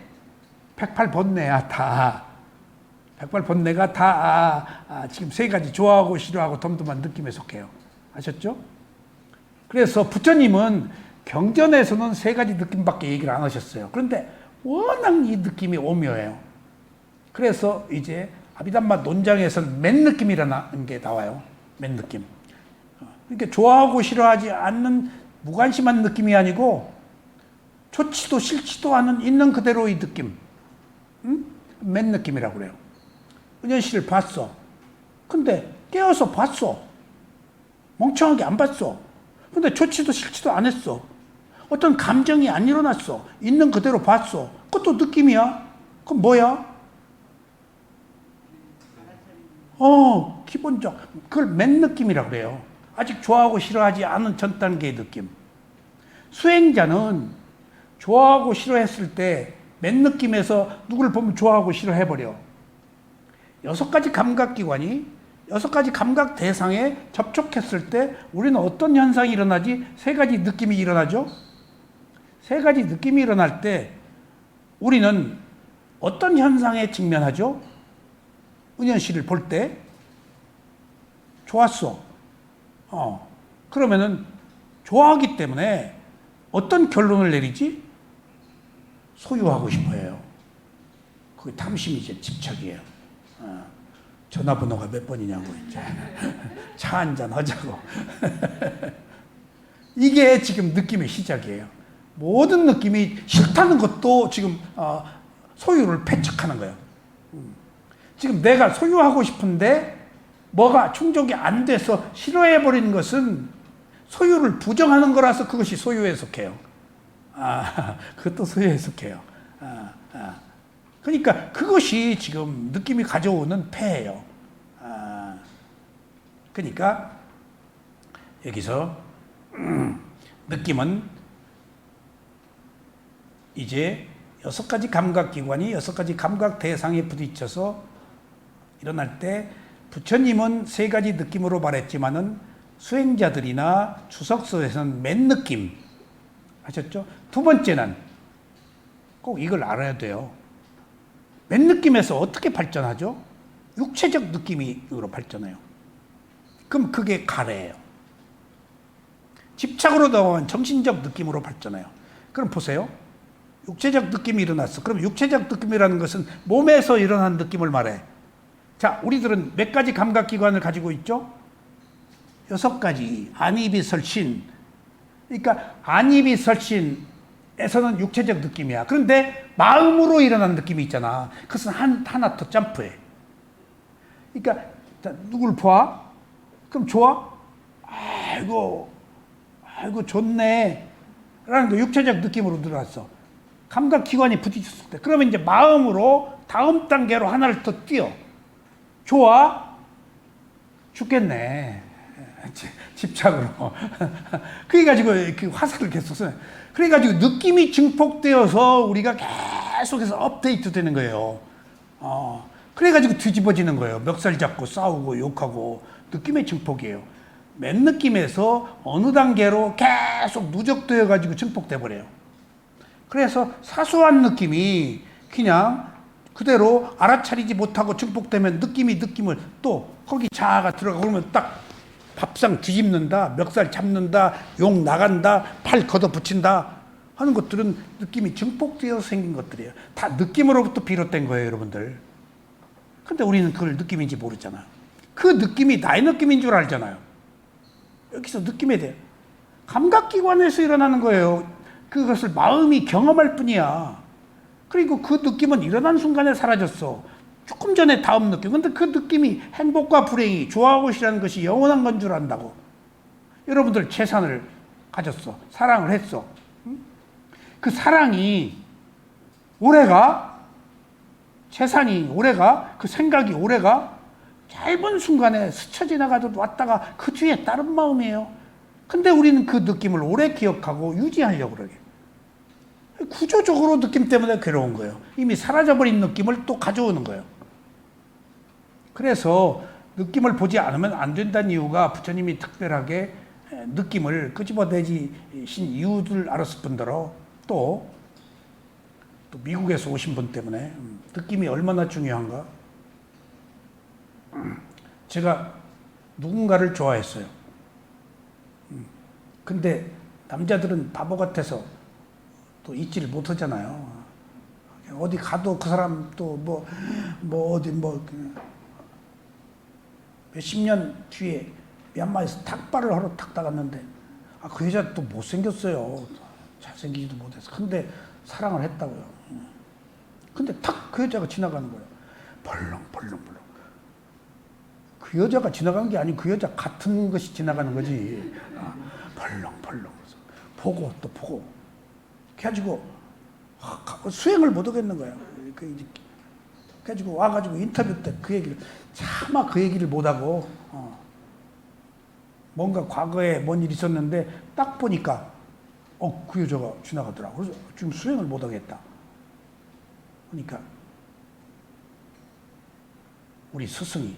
Speaker 1: 108번뇌야 다. 108번뇌가 다 지금 세 가지 좋아하고 싫어하고 덤덤한 느낌에 속해요. 아셨죠? 그래서 부처님은 경전에서는 세 가지 느낌밖에 얘기를 안 하셨어요. 그런데 워낙 이 느낌이 오묘해요. 그래서 이제 아비담마 논장에서는 맨 느낌이라는 게 나와요. 맨 느낌. 그러니까 좋아하고 싫어하지 않는 무관심한 느낌이 아니고 좋지도 싫지도 않은 있는 그대로의 느낌. 응? 맨 느낌이라고 그래요. 은현 씨를 봤어. 근데 깨어서 봤어. 멍청하게 안 봤어. 근데 좋지도 싫지도 않았어. 어떤 감정이 안 일어났어. 있는 그대로 봤어. 그것도 느낌이야. 그건 뭐야? 기본적. 그걸 맨 느낌이라고 그래요. 아직 좋아하고 싫어하지 않은 전 단계의 느낌. 수행자는 좋아하고 싫어했을 때 맨 느낌에서 누구를 보면 좋아하고 싫어해버려. 6가지 감각기관이 6가지 감각 대상에 접촉했을 때 우리는 어떤 현상이 일어나지? 3가지 느낌이 일어나죠? 3가지 느낌이 일어날 때 우리는 어떤 현상에 직면하죠? 은현 씨를 볼 때 좋았어. 그러면은 좋아하기 때문에 어떤 결론을 내리지? 소유하고 싶어 해요. 그게 탐심이죠. 집착이에요. 전화번호가 몇 번이냐고 이제 차 한잔 하자고. 이게 지금 느낌의 시작이에요. 모든 느낌이 싫다는 것도 지금 소유를 패착하는 거예요. 지금 내가 소유하고 싶은데 뭐가 충족이 안 돼서 싫어해버리는 것은 소유를 부정하는 거라서 그것이 소유에 속해요. 그것도 소유에 속해요. 그러니까 그것이 지금 느낌이 가져오는 폐예요. 그러니까 여기서 느낌은 이제 6가지 감각기관이 6가지 감각 대상에 부딪혀서 일어날 때 부처님은 3가지 느낌으로 말했지만은 수행자들이나 주석서에서는 맨 느낌 하셨죠? 두 번째는 꼭 이걸 알아야 돼요. 맨 느낌에서 어떻게 발전하죠? 육체적 느낌으로 발전해요. 그럼 그게 가래예요. 집착으로 넘어가면 정신적 느낌으로 발전해요. 그럼 보세요. 육체적 느낌이 일어났어. 그럼 육체적 느낌이라는 것은 몸에서 일어난 느낌을 말해. 자, 우리들은 몇 가지 감각기관을 가지고 있죠? 6가지. 안이비설신. 그러니까 안이비설신에서는 육체적 느낌이야. 그런데 마음으로 일어난 느낌이 있잖아. 그것은 하나 더 점프해. 그러니까 자, 누굴 봐? 그럼 좋아? 아이고 좋네. 라는 거 육체적 느낌으로 들어왔어. 감각기관이 부딪혔을 때. 그러면 이제 마음으로 다음 단계로 하나를 더 뛰어. 좋아? 죽겠네. 집착으로. 그래가지고 그 화살을 계속 써요. 그래가지고 느낌이 증폭되어서 우리가 계속해서 업데이트 되는 거예요. 그래가지고 뒤집어지는 거예요. 멱살 잡고 싸우고 욕하고 느낌의 증폭이에요. 맨 느낌에서 어느 단계로 계속 누적되어가지고 증폭돼 버려요. 그래서 사소한 느낌이 그냥 그대로 알아차리지 못하고 증폭되면 느낌을 또 거기 자아가 들어가고 그러면 딱 밥상 뒤집는다, 멱살 잡는다, 욕 나간다, 팔 걷어붙인다 하는 것들은 느낌이 증폭되어서 생긴 것들이에요. 다 느낌으로부터 비롯된 거예요, 여러분들. 근데 우리는 그걸 느낌인지 모르잖아. 그 느낌이 나의 느낌인 줄 알잖아요. 여기서 느낌에 대해 감각기관에서 일어나는 거예요. 그것을 마음이 경험할 뿐이야. 그리고 그 느낌은 일어난 순간에 사라졌어. 조금 전에 다음 느낌. 근데 그 느낌이 행복과 불행이 좋아하고 싫어하는 것이 영원한 건 줄 안다고. 여러분들 재산을 가졌어. 사랑을 했어. 그 사랑이 오래가, 재산이 오래가, 그 생각이 오래가, 짧은 순간에 스쳐 지나가도 왔다가 그 뒤에 다른 마음이에요. 근데 우리는 그 느낌을 오래 기억하고 유지하려고 그러게. 구조적으로 느낌 때문에 괴로운 거예요. 이미 사라져버린 느낌을 또 가져오는 거예요. 그래서 느낌을 보지 않으면 안 된다는 이유가 부처님이 특별하게 느낌을 끄집어내신 이유를 알았을 뿐더러 또 미국에서 오신 분 때문에 느낌이 얼마나 중요한가. 제가 누군가를 좋아했어요. 근데 남자들은 바보 같아서 또 잊지를 못하잖아요. 어디 가도 그 사람 또 어디 몇십 년 뒤에 미얀마에서 탁발을 하러 탁 나갔는데 그 여자 또 못생겼어요. 잘생기지도 못해서. 근데 사랑을 했다고요. 근데 탁 그 여자가 지나가는 거예요. 벌렁벌렁. 그 여자가 지나간 게 아니고 그 여자 같은 것이 지나가는 거지. 벌렁벌렁. 보고 또 보고. 그래가지고 수행을 못 하겠는 거예요. 그래가지고 와가지고 인터뷰 때 그 얘기를 차마 그 얘기를 못하고 뭔가 과거에 뭔 일이 있었는데 딱 보니까 그 여자가 지나가더라고. 그래서 지금 수행을 못 하겠다. 그러니까 우리 스승이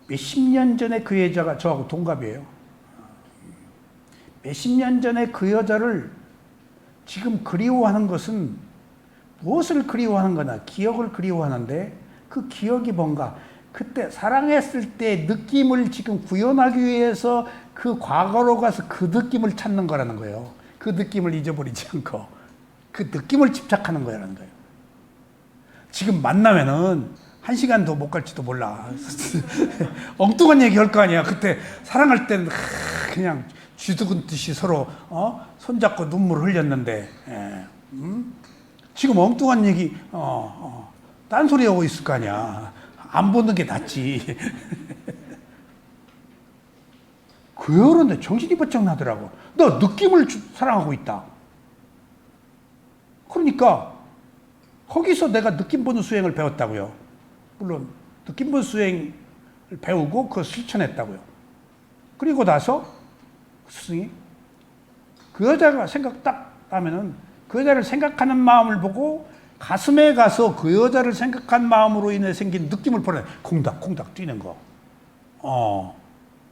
Speaker 1: 몇십 년 전에 그 여자가 저하고 동갑이에요. 몇십 년 전에 그 여자를 지금 그리워하는 것은 무엇을 그리워하는 거나 기억을 그리워하는데 그 기억이 뭔가 그때 사랑했을 때 느낌을 지금 구현하기 위해서 그 과거로 가서 그 느낌을 찾는 거라는 거예요. 그 느낌을 잊어버리지 않고 그 느낌을 집착하는 거라는 거예요. 지금 만나면은 1시간도 못 갈지도 몰라. 엉뚱한 얘기 할 거 아니야. 그때 사랑할 때는 그냥 쥐두근 듯이 서로 손잡고 눈물 흘렸는데 지금 엉뚱한 얘기 딴소리 하고 있을 거 아니야. 안 보는 게 낫지. 그런데 정신이 번쩍 나더라고. 너 느낌을 사랑하고 있다. 그러니까 거기서 내가 느낌 보는 수행을 배웠다고요. 물론 느낌 보는 수행을 배우고 그걸 실천했다고요. 그리고 나서 스승이 그 여자가 생각 딱 하면은 그 여자를 생각하는 마음을 보고 가슴에 가서 그 여자를 생각한 마음으로 인해 생긴 느낌을 보내. 콩닥콩닥 뛰는 거.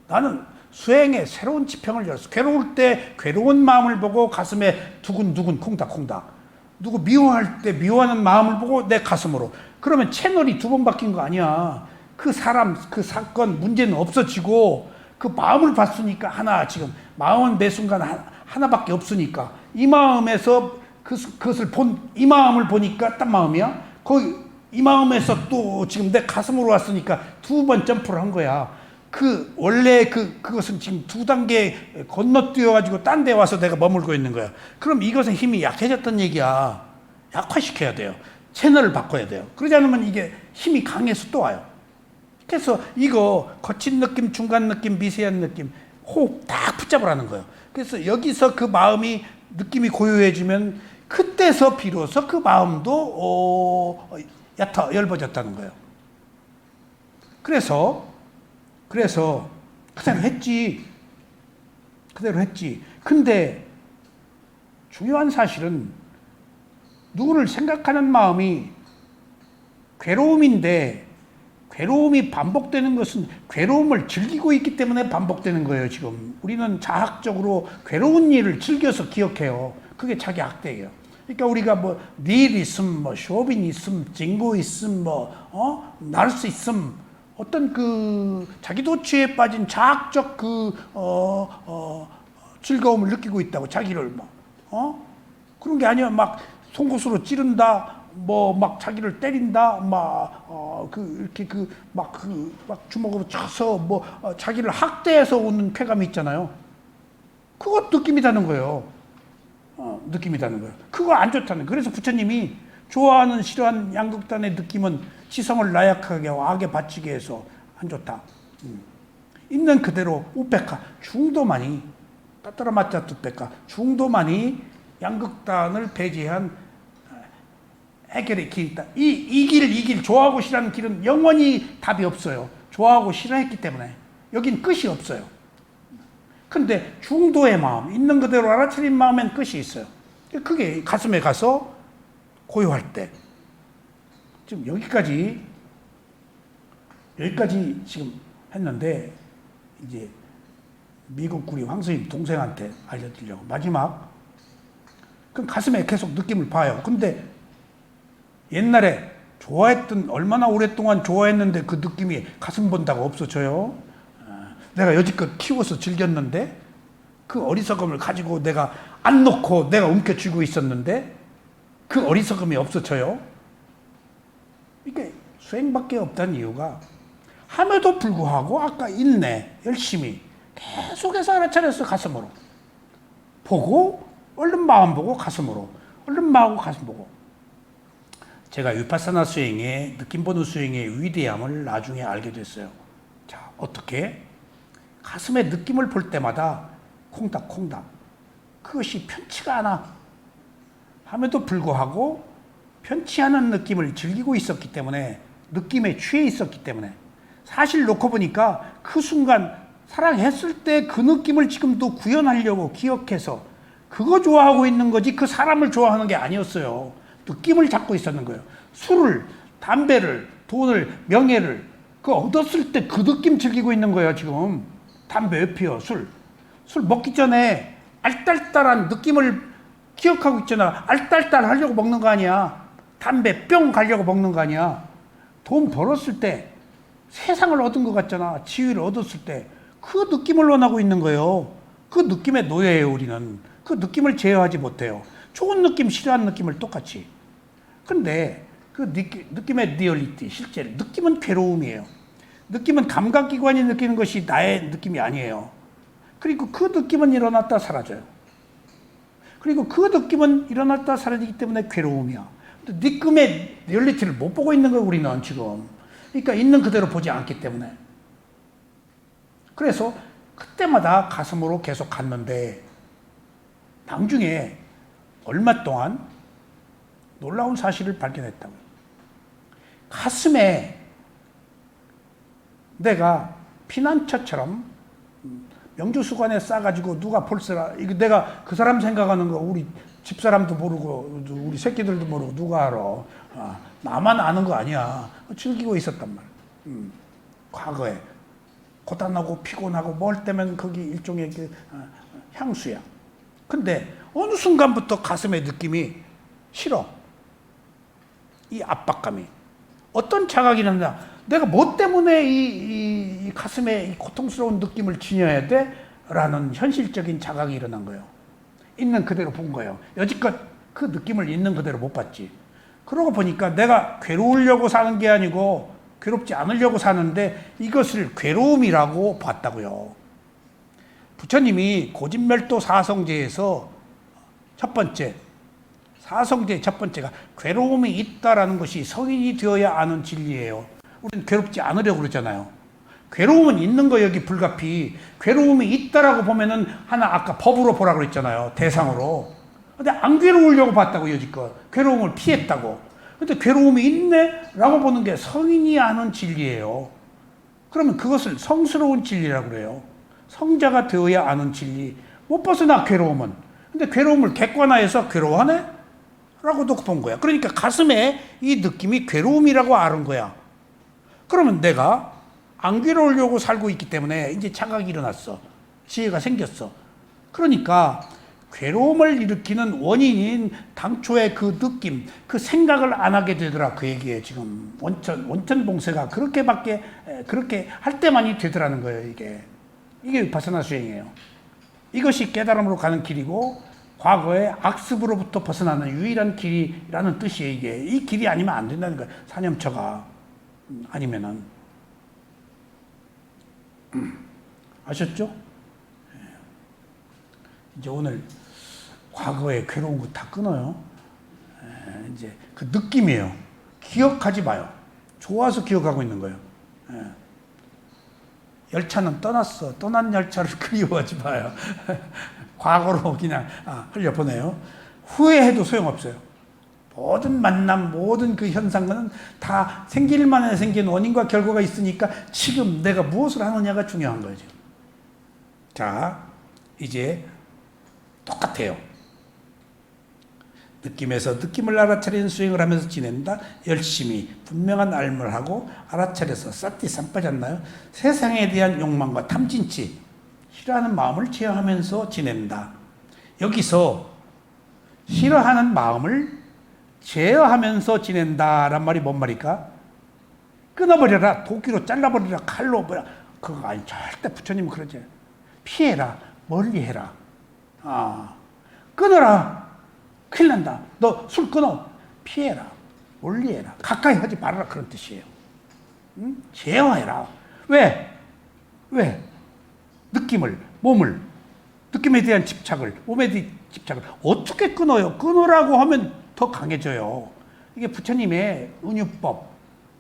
Speaker 1: 나는 수행에 새로운 지평을 열었어. 괴로울 때 괴로운 마음을 보고 가슴에 두근두근 콩닥콩닥. 누구 미워할 때 미워하는 마음을 보고 내 가슴으로. 그러면 채널이 2번 바뀐 거 아니야. 그 사람, 그 사건, 문제는 없어지고 그 마음을 봤으니까 하나 지금 마음은 매 순간 하나밖에 없으니까 이 마음에서 그것을 이 마음을 보니까 딴 마음이야. 거기 이 마음에서 또 지금 내 가슴으로 왔으니까 2번 점프를 한 거야. 원래 그것은 지금 2단계 건너뛰어가지고 딴 데 와서 내가 머물고 있는 거야. 그럼 이것의 힘이 약해졌단 얘기야. 약화시켜야 돼요. 채널을 바꿔야 돼요. 그러지 않으면 이게 힘이 강해서 또 와요. 그래서 이거 거친 느낌, 중간 느낌, 미세한 느낌, 호흡 딱 붙잡으라는 거예요. 그래서 여기서 그 마음이 느낌이 고요해지면 그때서 비로소 그 마음도 얕아 엷어졌다는 거예요. 그래서 그대로 했지. 근데 중요한 사실은 누구를 생각하는 마음이 괴로움인데 괴로움이 반복되는 것은 괴로움을 즐기고 있기 때문에 반복되는 거예요. 지금 우리는 자학적으로 괴로운 일을 즐겨서 기억해요. 그게 자기 학대예요. 그러니까 우리가 닐 있음, 쇼빈 있음, 징고 있음, 나르스 있음, 어떤 자기 도취에 빠진 자학적 즐거움을 느끼고 있다고 자기를 그런 게 아니야. 막 송곳으로 찌른다. 막 자기를 때린다, 막 주먹으로 쳐서 자기를 학대해서 오는 쾌감이 있잖아요. 그거 느낌이다는 거예요. 느낌이다는 거예요. 그거 안 좋다는 거예요. 그래서 부처님이 좋아하는 싫어하는 양극단의 느낌은 지성을 나약하게 하고 악에 바치게 해서 안 좋다. 있는 그대로 우페카, 중도만이 따따라 맞자 뚜페카, 중도만이 양극단을 배제한 해결의 길이 있다. 이 길, 좋아하고 싫어하는 길은 영원히 답이 없어요. 좋아하고 싫어했기 때문에. 여긴 끝이 없어요. 근데 중도의 마음, 있는 그대로 알아차린 마음엔 끝이 있어요. 그게 가슴에 가서 고요할 때. 지금 여기까지 지금 했는데, 이제 미국 우리 황선임 동생한테 알려드리려고. 마지막. 그럼 가슴에 계속 느낌을 봐요. 근데 옛날에 좋아했던, 얼마나 오랫동안 좋아했는데 그 느낌이 가슴 본다고 없어져요. 내가 여지껏 키워서 즐겼는데 그 어리석음을 가지고 내가 안 놓고 내가 움켜쥐고 있었는데 그 어리석음이 없어져요. 이게 수행밖에 없다는 이유가, 함에도 불구하고 아까 인내, 열심히 계속해서 알아차렸어. 가슴으로 보고, 얼른 마음 보고 가슴으로, 얼른 마음 보고 가슴 보고. 제가 위파사나 수행의, 느낌 보는 수행의 위대함을 나중에 알게 됐어요. 자, 어떻게? 가슴에 느낌을 볼 때마다 콩닥콩닥, 그것이 편치가 않아. 함에도 불구하고 편치 않은 느낌을 즐기고 있었기 때문에, 느낌에 취해 있었기 때문에, 사실 놓고 보니까 그 순간 사랑했을 때 그 느낌을 지금도 구현하려고 기억해서 그거 좋아하고 있는 거지, 그 사람을 좋아하는 게 아니었어요. 느낌을 잡고 있었는 거예요. 술을, 담배를, 돈을, 명예를 그 얻었을 때 그 느낌 즐기고 있는 거예요. 지금 담배 왜 피워? 술 먹기 전에 알딸딸한 느낌을 기억하고 있잖아. 알딸딸 하려고 먹는 거 아니야. 담배 뿅 가려고 먹는 거 아니야. 돈 벌었을 때 세상을 얻은 것 같잖아. 지위를 얻었을 때 그 느낌을 원하고 있는 거예요. 그 느낌의 노예예요. 우리는 그 느낌을 제어하지 못해요. 좋은 느낌, 싫어하는 느낌을 똑같이. 근데 그 느낌의 리얼리티, 실제 느낌은 괴로움이에요. 느낌은 감각기관이 느끼는 것이 나의 느낌이 아니에요. 그리고 그 느낌은 일어났다 사라져요. 그리고 그 느낌은 일어났다 사라지기 때문에 괴로움이야. 느낌의 리얼리티를 못 보고 있는 거예요. 우리는 지금. 그러니까 있는 그대로 보지 않기 때문에. 그래서 그때마다 가슴으로 계속 갔는데, 나중에 얼마 동안 놀라운 사실을 발견했다고요. 가슴에 내가 피난처처럼 명주수관에 싸가지고 누가 볼세라, 이거 내가 그 사람 생각하는 거 우리 집사람도 모르고 우리 새끼들도 모르고 누가 알아. 나만 아는 거 아니야. 즐기고 있었단 말이야. 과거에 고단하고 피곤하고 뭘 때면 거기 일종의 그 향수야. 근데 어느 순간부터 가슴의 느낌이 싫어. 이 압박감이. 어떤 자각이 났나? 내가 뭐 때문에 이 가슴에 이 고통스러운 느낌을 지녀야 돼? 라는 현실적인 자각이 일어난 거예요. 있는 그대로 본 거예요. 여지껏 그 느낌을 있는 그대로 못 봤지. 그러고 보니까 내가 괴로우려고 사는 게 아니고 괴롭지 않으려고 사는데 이것을 괴로움이라고 봤다고요. 부처님이 고진멸도 사성제에서 첫 번째, 사성제 첫 번째가 괴로움이 있다라는 것이 성인이 되어야 아는 진리예요. 우리는 괴롭지 않으려고 그러잖아요. 괴로움은 있는 거 여기 불가피. 괴로움이 있다라고 보면은 하나 아까 법으로 보라고 그랬잖아요. 대상으로. 근데 안 괴로우려고 봤다고 여지껏. 괴로움을 피했다고. 근데 괴로움이 있네? 라고 보는 게 성인이 아는 진리예요. 그러면 그것을 성스러운 진리라고 그래요. 성자가 되어야 아는 진리. 못 벗어나 괴로움은. 근데 괴로움을 객관화해서 괴로워하네? 라고도 본 거야. 그러니까 가슴에 이 느낌이 괴로움이라고 아는 거야. 그러면 내가 안 괴로우려고 살고 있기 때문에 이제 자각이 일어났어. 지혜가 생겼어. 그러니까 괴로움을 일으키는 원인인 당초의 그 느낌, 그 생각을 안 하게 되더라. 그 얘기에 지금 원천 봉쇄가 그렇게 할 때만이 되더라는 거예요. 이게 위파사나 수행이에요. 이것이 깨달음으로 가는 길이고 과거의 악습으로부터 벗어나는 유일한 길이라는 뜻이에요. 이게 이 길이 아니면 안 된다는 거예요. 사념처가 아니면은. 아셨죠? 이제 오늘 과거의 괴로운 거 다 끊어요. 이제 그 느낌이에요. 기억하지 마요. 좋아서 기억하고 있는 거예요. 열차는 떠났어. 떠난 열차를 그리워하지 마요. 과거로 그냥 흘려보내요. 후회해도 소용없어요. 모든 만남, 모든 그 현상은 다 생길 만에 생긴 원인과 결과가 있으니까 지금 내가 무엇을 하느냐가 중요한 거죠. 자, 이제 똑같아요. 느낌에서 느낌을 알아차리는 수행을 하면서 지낸다. 열심히 분명한 알무를 하고 알아차려서 싹디 산 빠졌나요? 세상에 대한 욕망과 탐진치, 싫어하는 마음을 제어하면서 지낸다. 여기서 싫어하는 마음을 제어하면서 지낸다란 말이 뭔 말일까? 끊어버려라, 도끼로 잘라버리라, 칼로 뭐야, 그거 아니. 절대 부처님은 그러지. 피해라, 멀리해라. 끊어라, 큰일 난다. 너 술 끊어, 피해라, 멀리해라, 가까이 하지 말아라, 그런 뜻이에요. 응? 제어해라. 왜? 느낌을, 몸을, 느낌에 대한 집착을, 몸에 대한 집착을 어떻게 끊어요? 끊으라고 하면 더 강해져요. 이게 부처님의 은유법,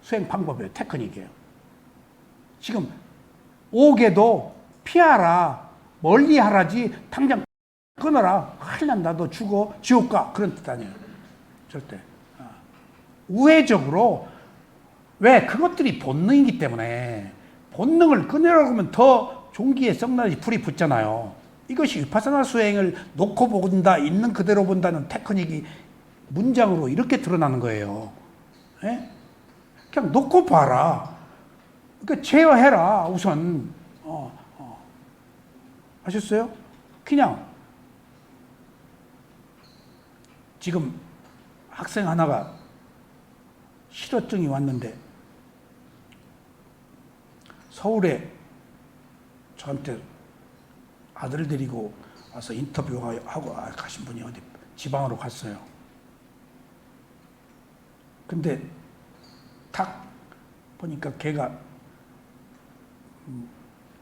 Speaker 1: 수행 방법이에요. 테크닉이에요. 지금 옥에도 피하라, 멀리 하라지 당장 끊어라, 큰일 난다, 너 죽어, 지옥 가, 그런 뜻 아니에요. 절대. 우회적으로, 왜? 그것들이 본능이기 때문에 본능을 끊으라고 하면 더 종기에 썩나지 불이 붙잖아요. 이것이 위파사나 수행을 놓고 본다, 있는 그대로 본다는 테크닉이 문장으로 이렇게 드러나는 거예요. 예? 그냥 놓고 봐라. 그러니까 제어해라, 우선. 아셨어요? 그냥 지금 학생 하나가 실어증이 왔는데 서울에 저한테 아들 데리고 와서 인터뷰하고 가신 분이 어디 지방으로 갔어요. 근데 딱 보니까 걔가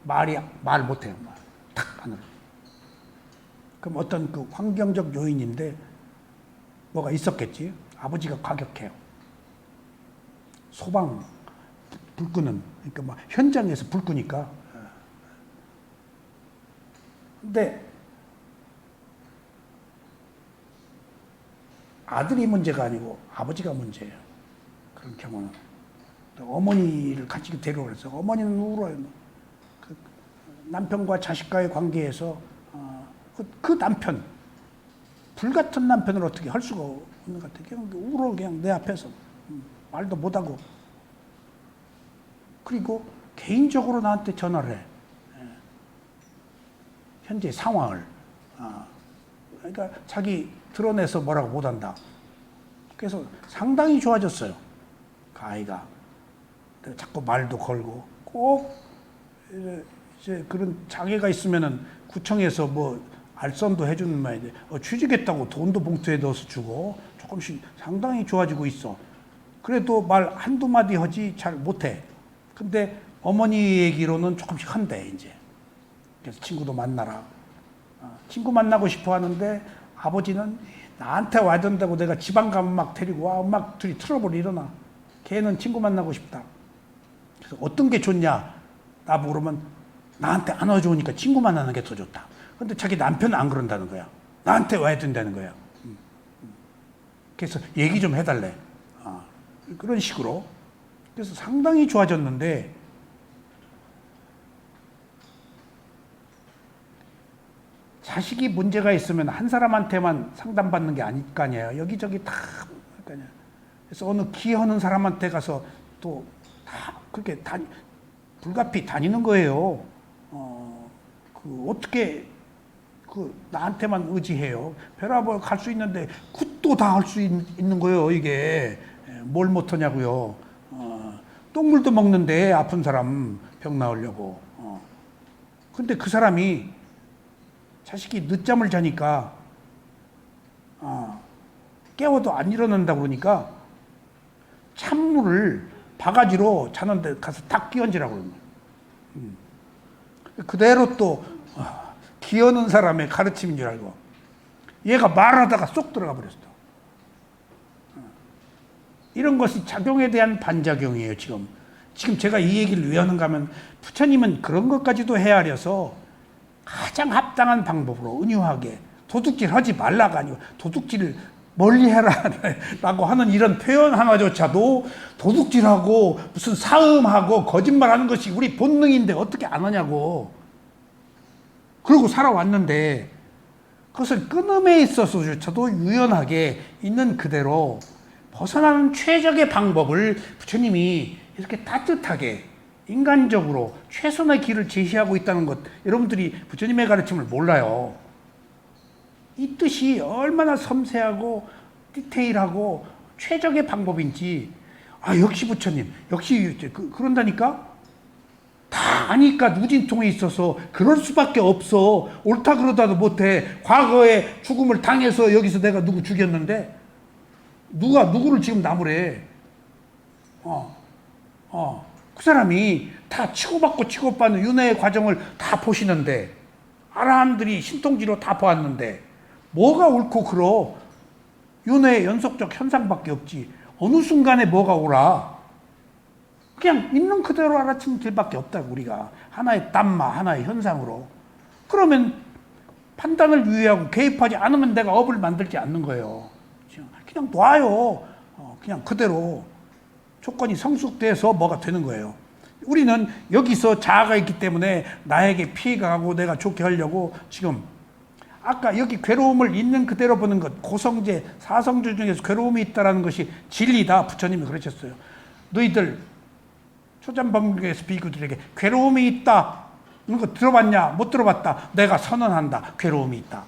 Speaker 1: 말 못해요. 탁 하는. 그럼 어떤 그 환경적 요인인데 뭐가 있었겠지. 아버지가 과격해요. 소방 불 끄는, 그러니까 막 현장에서 불 끄니까. 근데 아들이 문제가 아니고 아버지가 문제예요. 그런 경우는. 어머니를 같이 데려오면서 어머니는 울어요. 그 남편과 자식과의 관계에서 그 남편, 불같은 남편을 어떻게 할 수가 없는 것 같아요. 그냥 울어, 그냥 내 앞에서. 말도 못하고. 그리고 개인적으로 나한테 전화를 해. 현재 상황을. 그러니까 자기 드러내서 뭐라고 못한다. 그래서 상당히 좋아졌어요. 그 아이가. 자꾸 말도 걸고, 꼭 이제 그런 장애가 있으면은 구청에서 뭐 알선도 해주는 말인데, 취직했다고 돈도 봉투에 넣어서 주고 조금씩 상당히 좋아지고 있어. 그래도 말 한두 마디 하지 잘 못해. 근데 어머니 얘기로는 조금씩 한대, 이제. 그래서 친구도 만나라. 친구 만나고 싶어 하는데 아버지는 나한테 와야 된다고, 내가 지방 가면 막 데리고 와, 막 둘이 트러블 일어나. 걔는 친구 만나고 싶다. 그래서 어떤 게 좋냐? 나보고 그러면 나한테 안 와주니까 친구 만나는 게 더 좋다. 근데 자기 남편은 안 그런다는 거야. 나한테 와야 된다는 거야. 그래서 얘기 좀 해달래. 그런 식으로. 그래서 상당히 좋아졌는데, 자식이 문제가 있으면 한 사람한테만 상담받는 게 아닐 거 아니에요. 여기저기 다. 그래서 어느 기여하는 사람한테 가서 또 다 그렇게 불가피 다니는 거예요. 어떻게 나한테만 의지해요. 벼라보 갈 수 있는데 굿도 다 할 수 있는 거예요. 이게 뭘 못하냐고요. 똥물도 먹는데 아픈 사람 병 나으려고. 근데 그 사람이 자식이 늦잠을 자니까 깨워도 안 일어난다고 그러니까 찬물을 바가지로 자는데 가서 탁 끼얹으라고 그러는 거예요. 그대로 또 기어는 사람의 가르침인 줄 알고 얘가 말하다가 쏙 들어가 버렸어. 이런 것이 작용에 대한 반작용이에요. 지금 지금 제가 이 얘기를 왜 하는가 하면 부처님은 그런 것까지도 헤아려서 가장 합당한 방법으로 은유하게 도둑질 하지 말라가 아니고 도둑질을 멀리 해라 라고 하는 이런 표현 하나조차도 도둑질하고 무슨 사음하고 거짓말하는 것이 우리 본능인데 어떻게 안 하냐고. 그러고 살아왔는데 그것을 끊음에 있어서조차도 유연하게 있는 그대로 벗어나는 최적의 방법을 부처님이 이렇게 따뜻하게 인간적으로 최선의 길을 제시하고 있다는 것, 여러분들이 부처님의 가르침을 몰라요. 이 뜻이 얼마나 섬세하고 디테일하고 최적의 방법인지, 역시 부처님, 역시 그런다니까? 다 아니까 누진통에 있어서 그럴 수밖에 없어. 옳다 그러다도 못해. 과거에 죽음을 당해서 여기서 내가 누구 죽였는데 누가 누구를 지금 나무래. 그 사람이 다 치고받고 치고받는 윤회의 과정을 다 보시는데, 아라한들이 신통지로 다 보았는데 뭐가 옳고 그러? 윤회의 연속적 현상밖에 없지. 어느 순간에 뭐가 오라? 그냥 있는 그대로 알아치는 길밖에 없다고. 우리가 하나의 땀마, 하나의 현상으로. 그러면 판단을 유예하고 개입하지 않으면 내가 업을 만들지 않는 거예요. 그냥 놔요. 그냥 그대로 조건이 성숙돼서 뭐가 되는 거예요. 우리는 여기서 자아가 있기 때문에 나에게 피해가 가고 내가 좋게 하려고 지금 아까 여기 괴로움을 있는 그대로 보는 것, 고성제, 사성주 중에서 괴로움이 있다는 것이 진리다. 부처님이 그러셨어요. 너희들 초전방경에서 비구들에게 괴로움이 있다. 이거 들어봤냐? 못 들어봤다. 내가 선언한다. 괴로움이 있다.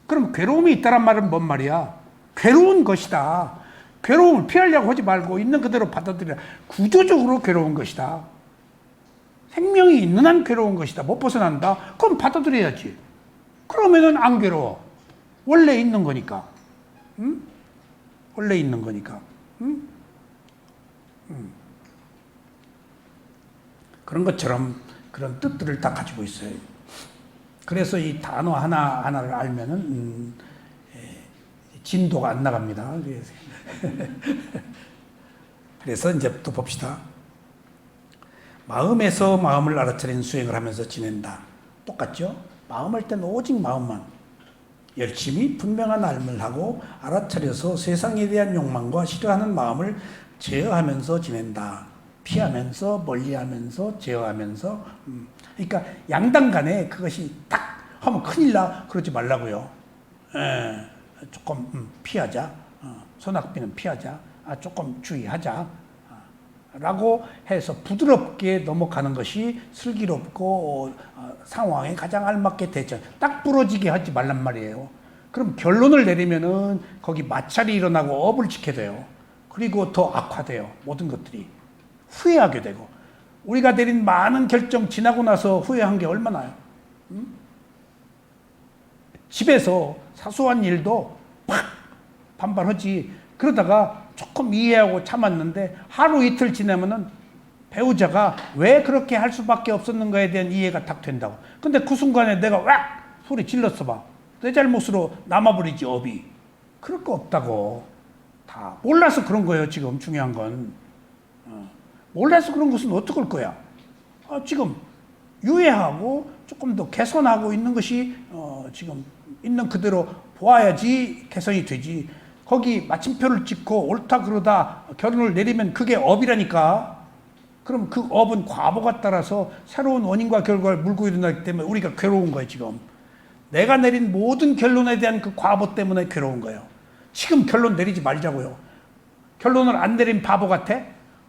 Speaker 1: 그럼 괴로움이 있다란 말은 뭔 말이야? 괴로운 것이다. 괴로움을 피하려고 하지 말고 있는 그대로 받아들이라. 구조적으로 괴로운 것이다. 생명이 있는 한 괴로운 것이다. 못 벗어난다. 그럼 받아들여야지. 그러면은 안 괴로워. 원래 있는 거니까. 응? 원래 있는 거니까. 응? 그런 것처럼 그런 뜻들을 다 가지고 있어요. 그래서 이 단어 하나하나를 알면은 진도가 안 나갑니다. 그래서 이제 또 봅시다. 마음에서 마음을 알아차린 수행을 하면서 지낸다. 똑같죠? 마음할 때는 오직 마음만 열심히 분명한 알을 하고 알아차려서 세상에 대한 욕망과 싫어하는 마음을 제어하면서 지낸다. 피하면서 멀리하면서 제어하면서. 그러니까 양당 간에 그것이 딱 하면 큰일 나. 그러지 말라고요. 조금 피하자. 손학비는 피하자. 조금 주의하자. 라고 해서 부드럽게 넘어가는 것이 슬기롭고 상황에 가장 알맞게 대처. 딱 부러지게 하지 말란 말이에요. 그럼 결론을 내리면은 거기 마찰이 일어나고 업을 지켜야 돼요. 그리고 더 악화돼요. 모든 것들이. 후회하게 되고. 우리가 내린 많은 결정 지나고 나서 후회한 게 얼마나요? 집에서 사소한 일도 팍 반발하지. 그러다가 조금 이해하고 참았는데 하루 이틀 지나면은 배우자가 왜 그렇게 할 수밖에 없었는가에 대한 이해가 딱 된다고. 근데 그 순간에 내가 왁 소리 질렀어 봐. 내 잘못으로 남아버리지 업이. 그럴 거 없다고. 다 몰라서 그런 거예요. 지금 중요한 건. 몰라서 그런 것은 어떡할 거야. 지금 유예하고 조금 더 개선하고 있는 것이 지금 있는 그대로 보아야지 개선이 되지. 거기 마침표를 찍고 옳다 그러다 결론을 내리면 그게 업이라니까. 그럼 그 업은 과보가 따라서 새로운 원인과 결과를 물고 일어나기 때문에 우리가 괴로운 거예요. 지금 내가 내린 모든 결론에 대한 그 과보 때문에 괴로운 거예요. 지금 결론 내리지 말자고요. 결론을 안 내린 바보 같아?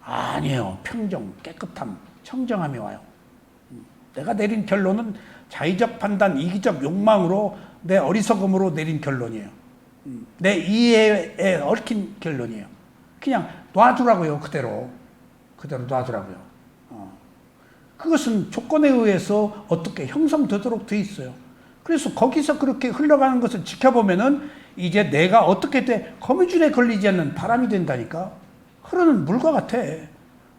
Speaker 1: 아니에요. 평정, 깨끗함, 청정함이 와요. 내가 내린 결론은 자의적 판단, 이기적 욕망으로 내 어리석음으로 내린 결론이에요. 내 이해에 얽힌 결론이에요. 그냥 놔두라고요. 그대로 놔두라고요. 그것은 조건에 의해서 어떻게 형성되도록 돼 있어요. 그래서 거기서 그렇게 흘러가는 것을 지켜보면은 이제 내가 어떻게 돼? 거미줄에 걸리지 않는 바람이 된다니까. 흐르는 물과 같아.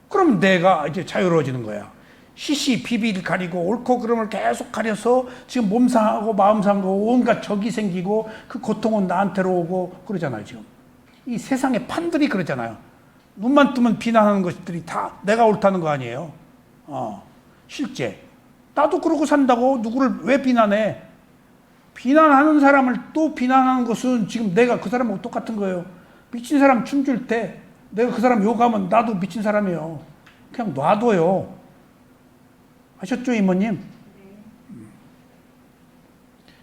Speaker 1: 그럼 내가 이제 자유로워지는 거야. 시시 비비를 가리고 옳고 그름을 계속 가려서 지금 몸 상하고 마음 상하고 온갖 적이 생기고 그 고통은 나한테로 오고 그러잖아요. 지금 이 세상의 판들이 그러잖아요. 눈만 뜨면 비난하는 것들이 다 내가 옳다는 거 아니에요. 실제. 나도 그러고 산다고 누구를 왜 비난해? 비난하는 사람을 또 비난하는 것은 지금 내가 그 사람하고 똑같은 거예요. 미친 사람 춤출 때 내가 그 사람 욕하면 나도 미친 사람이에요. 그냥 놔둬요. 아셨죠, 이모님?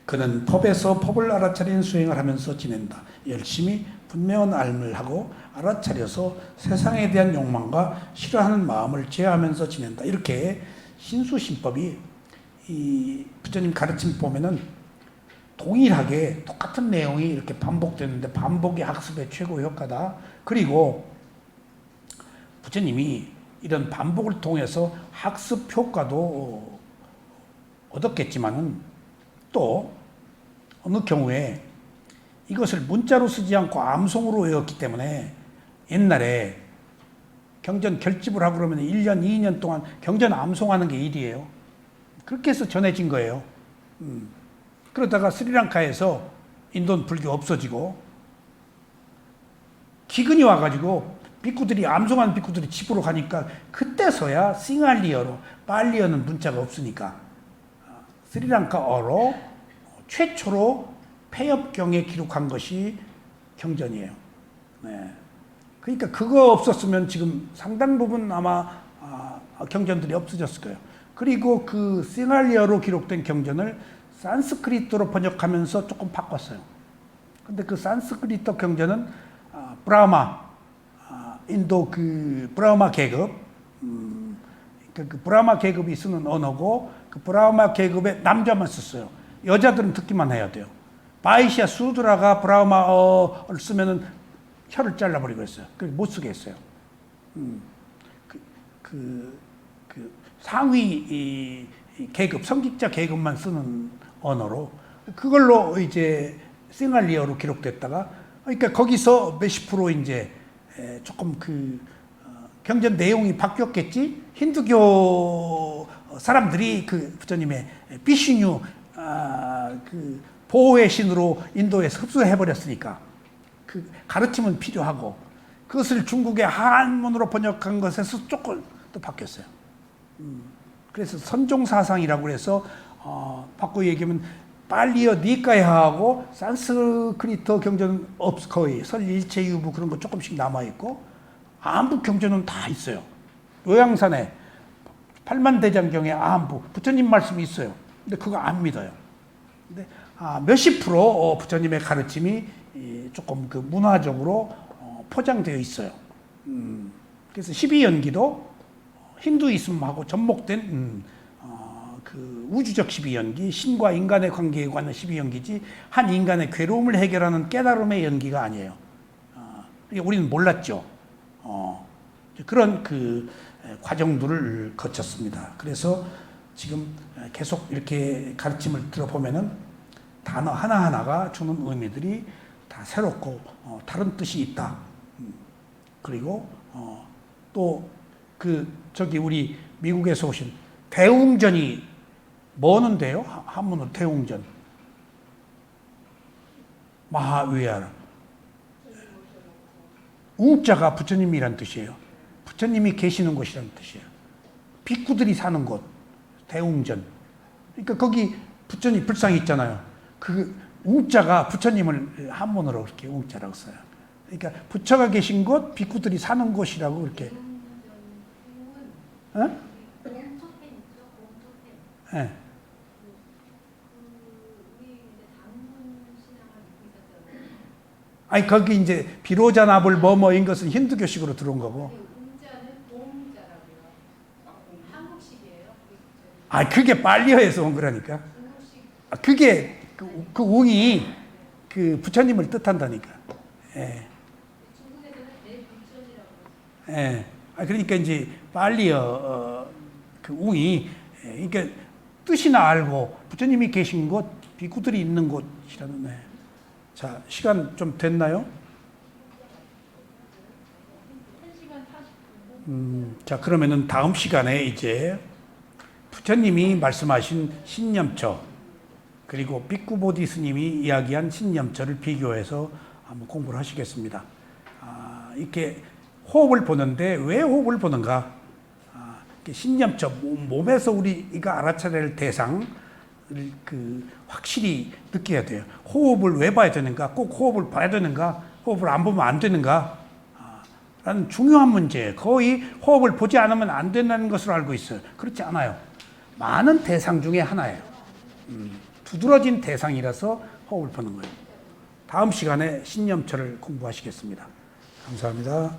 Speaker 1: 그는 법에서 법을 알아차리는 수행을 하면서 지낸다. 열심히 분명한 알을 하고 알아차려서 세상에 대한 욕망과 싫어하는 마음을 제어하면서 지낸다. 이렇게 신수신법이 이 부처님 가르침 보면은 동일하게 똑같은 내용이 이렇게 반복되는데 반복이 학습의 최고 효과다. 그리고 부처님이 이런 반복을 통해서 학습 효과도 얻었겠지만은 또 어느 경우에 이것을 문자로 쓰지 않고 암송으로 외웠기 때문에 옛날에 경전 결집을 하고 그러면 1년, 2년 동안 경전 암송하는 게 일이에요. 그렇게 해서 전해진 거예요. 그러다가 스리랑카에서 인도 불교 없어지고 기근이 와가지고 비쿠들이 암송하는 비쿠들이 집으로 가니까 그때서야 싱할리어로 빨리어는 문자가 없으니까 스리랑카어로 최초로 폐엽경에 기록한 것이 경전이에요. 네. 그러니까 그거 없었으면 지금 상당 부분 아마 경전들이 없어졌을 거예요. 그리고 그 싱할리어로 기록된 경전을 산스크리트로 번역하면서 조금 바꿨어요. 근데 그 산스크리트 경전은 브라마, 인도 그 브라마 계급, 그 브라마 계급이 쓰는 언어고 그 브라마 계급의 남자만 썼어요. 여자들은 듣기만 해야 돼요. 바이시아 수드라가 브라마어를 쓰면은 혀를 잘라버리고 했어요. 그래서 못 쓰게 했어요. 그 상위 계급, 성직자 계급만 쓰는 언어로 그걸로 이제 싱할리어로 기록됐다가 그러니까 거기서 몇십 프로 이제 조금 경전 내용이 바뀌었겠지. 힌두교 사람들이 그 부처님의 비슈뉴 그 보호의 신으로 인도에서 흡수해 버렸으니까 그 가르침은 필요하고 그것을 중국의 한문으로 번역한 것에서 조금 또 바뀌었어요. 그래서 선종 사상이라고 해서 바꿔 얘기하면 빨리어 니까야하고 산스크리트 경전은 거의 설일체유부 그런 거 조금씩 남아 있고 아함부 경전은 다 있어요. 요양산에 팔만대장경에 아함부 부처님 말씀이 있어요. 근데 그거 안 믿어요. 근데 몇십 프로 부처님의 가르침이 조금 그 문화적으로 포장되어 있어요. 그래서 12연기도 힌두이즘하고 접목된 그 우주적 12연기, 신과 인간의 관계에 관한 12연기지 한 인간의 괴로움을 해결하는 깨달음의 연기가 아니에요. 우리는 몰랐죠. 그런 그 과정들을 거쳤습니다. 그래서 지금 계속 이렇게 가르침을 들어보면은 단어 하나하나가 주는 의미들이 다 새롭고 다른 뜻이 있다. 그리고 또 저기 우리 미국에서 오신 대웅전이 뭐는데요? 한문으로 대웅전. 마하위하라. 웅자가 부처님이란 뜻이에요. 부처님이 계시는 곳이란 뜻이에요. 비쿠들이 사는 곳. 대웅전. 그러니까 거기 부처님 불상이 있잖아요. 그 웅자가 부처님을 한문으로 그렇게 웅자라고 써요. 그러니까 부처가 계신 곳, 비쿠들이 사는 곳이라고 그렇게. 어? 네. 아니 거기 이제 비로자나불 뭐뭐인 것은 힌두교식으로 들어온 거고. 아 그게 빨리어에서 온 거라니까. 그게 그 웅이 그 부처님을 뜻한다니까. 예. 예. 그러니까 이제 빨리어 그 웅이 그러니까 뜻이나 알고 부처님이 계신 곳, 비구들이 있는 곳이라는. 네. 자, 시간 좀 됐나요? 자, 그러면은 다음 시간에 이제 부처님이 말씀하신 신념처 그리고 비쿠보디 스님이 이야기한 신념처를 비교해서 한번 공부를 하시겠습니다. 이렇게 호흡을 보는데 왜 호흡을 보는가? 신념처 몸에서 우리가 알아차려야 할 대상을 확실히 느껴야 돼요. 호흡을 왜 봐야 되는가? 꼭 호흡을 봐야 되는가? 호흡을 안 보면 안 되는가? 라는 중요한 문제. 거의 호흡을 보지 않으면 안 된다는 것으로 알고 있어요. 그렇지 않아요. 많은 대상 중에 하나예요. 두드러진 대상이라서 호흡을 보는 거예요. 다음 시간에 신념처를 공부하시겠습니다. 감사합니다.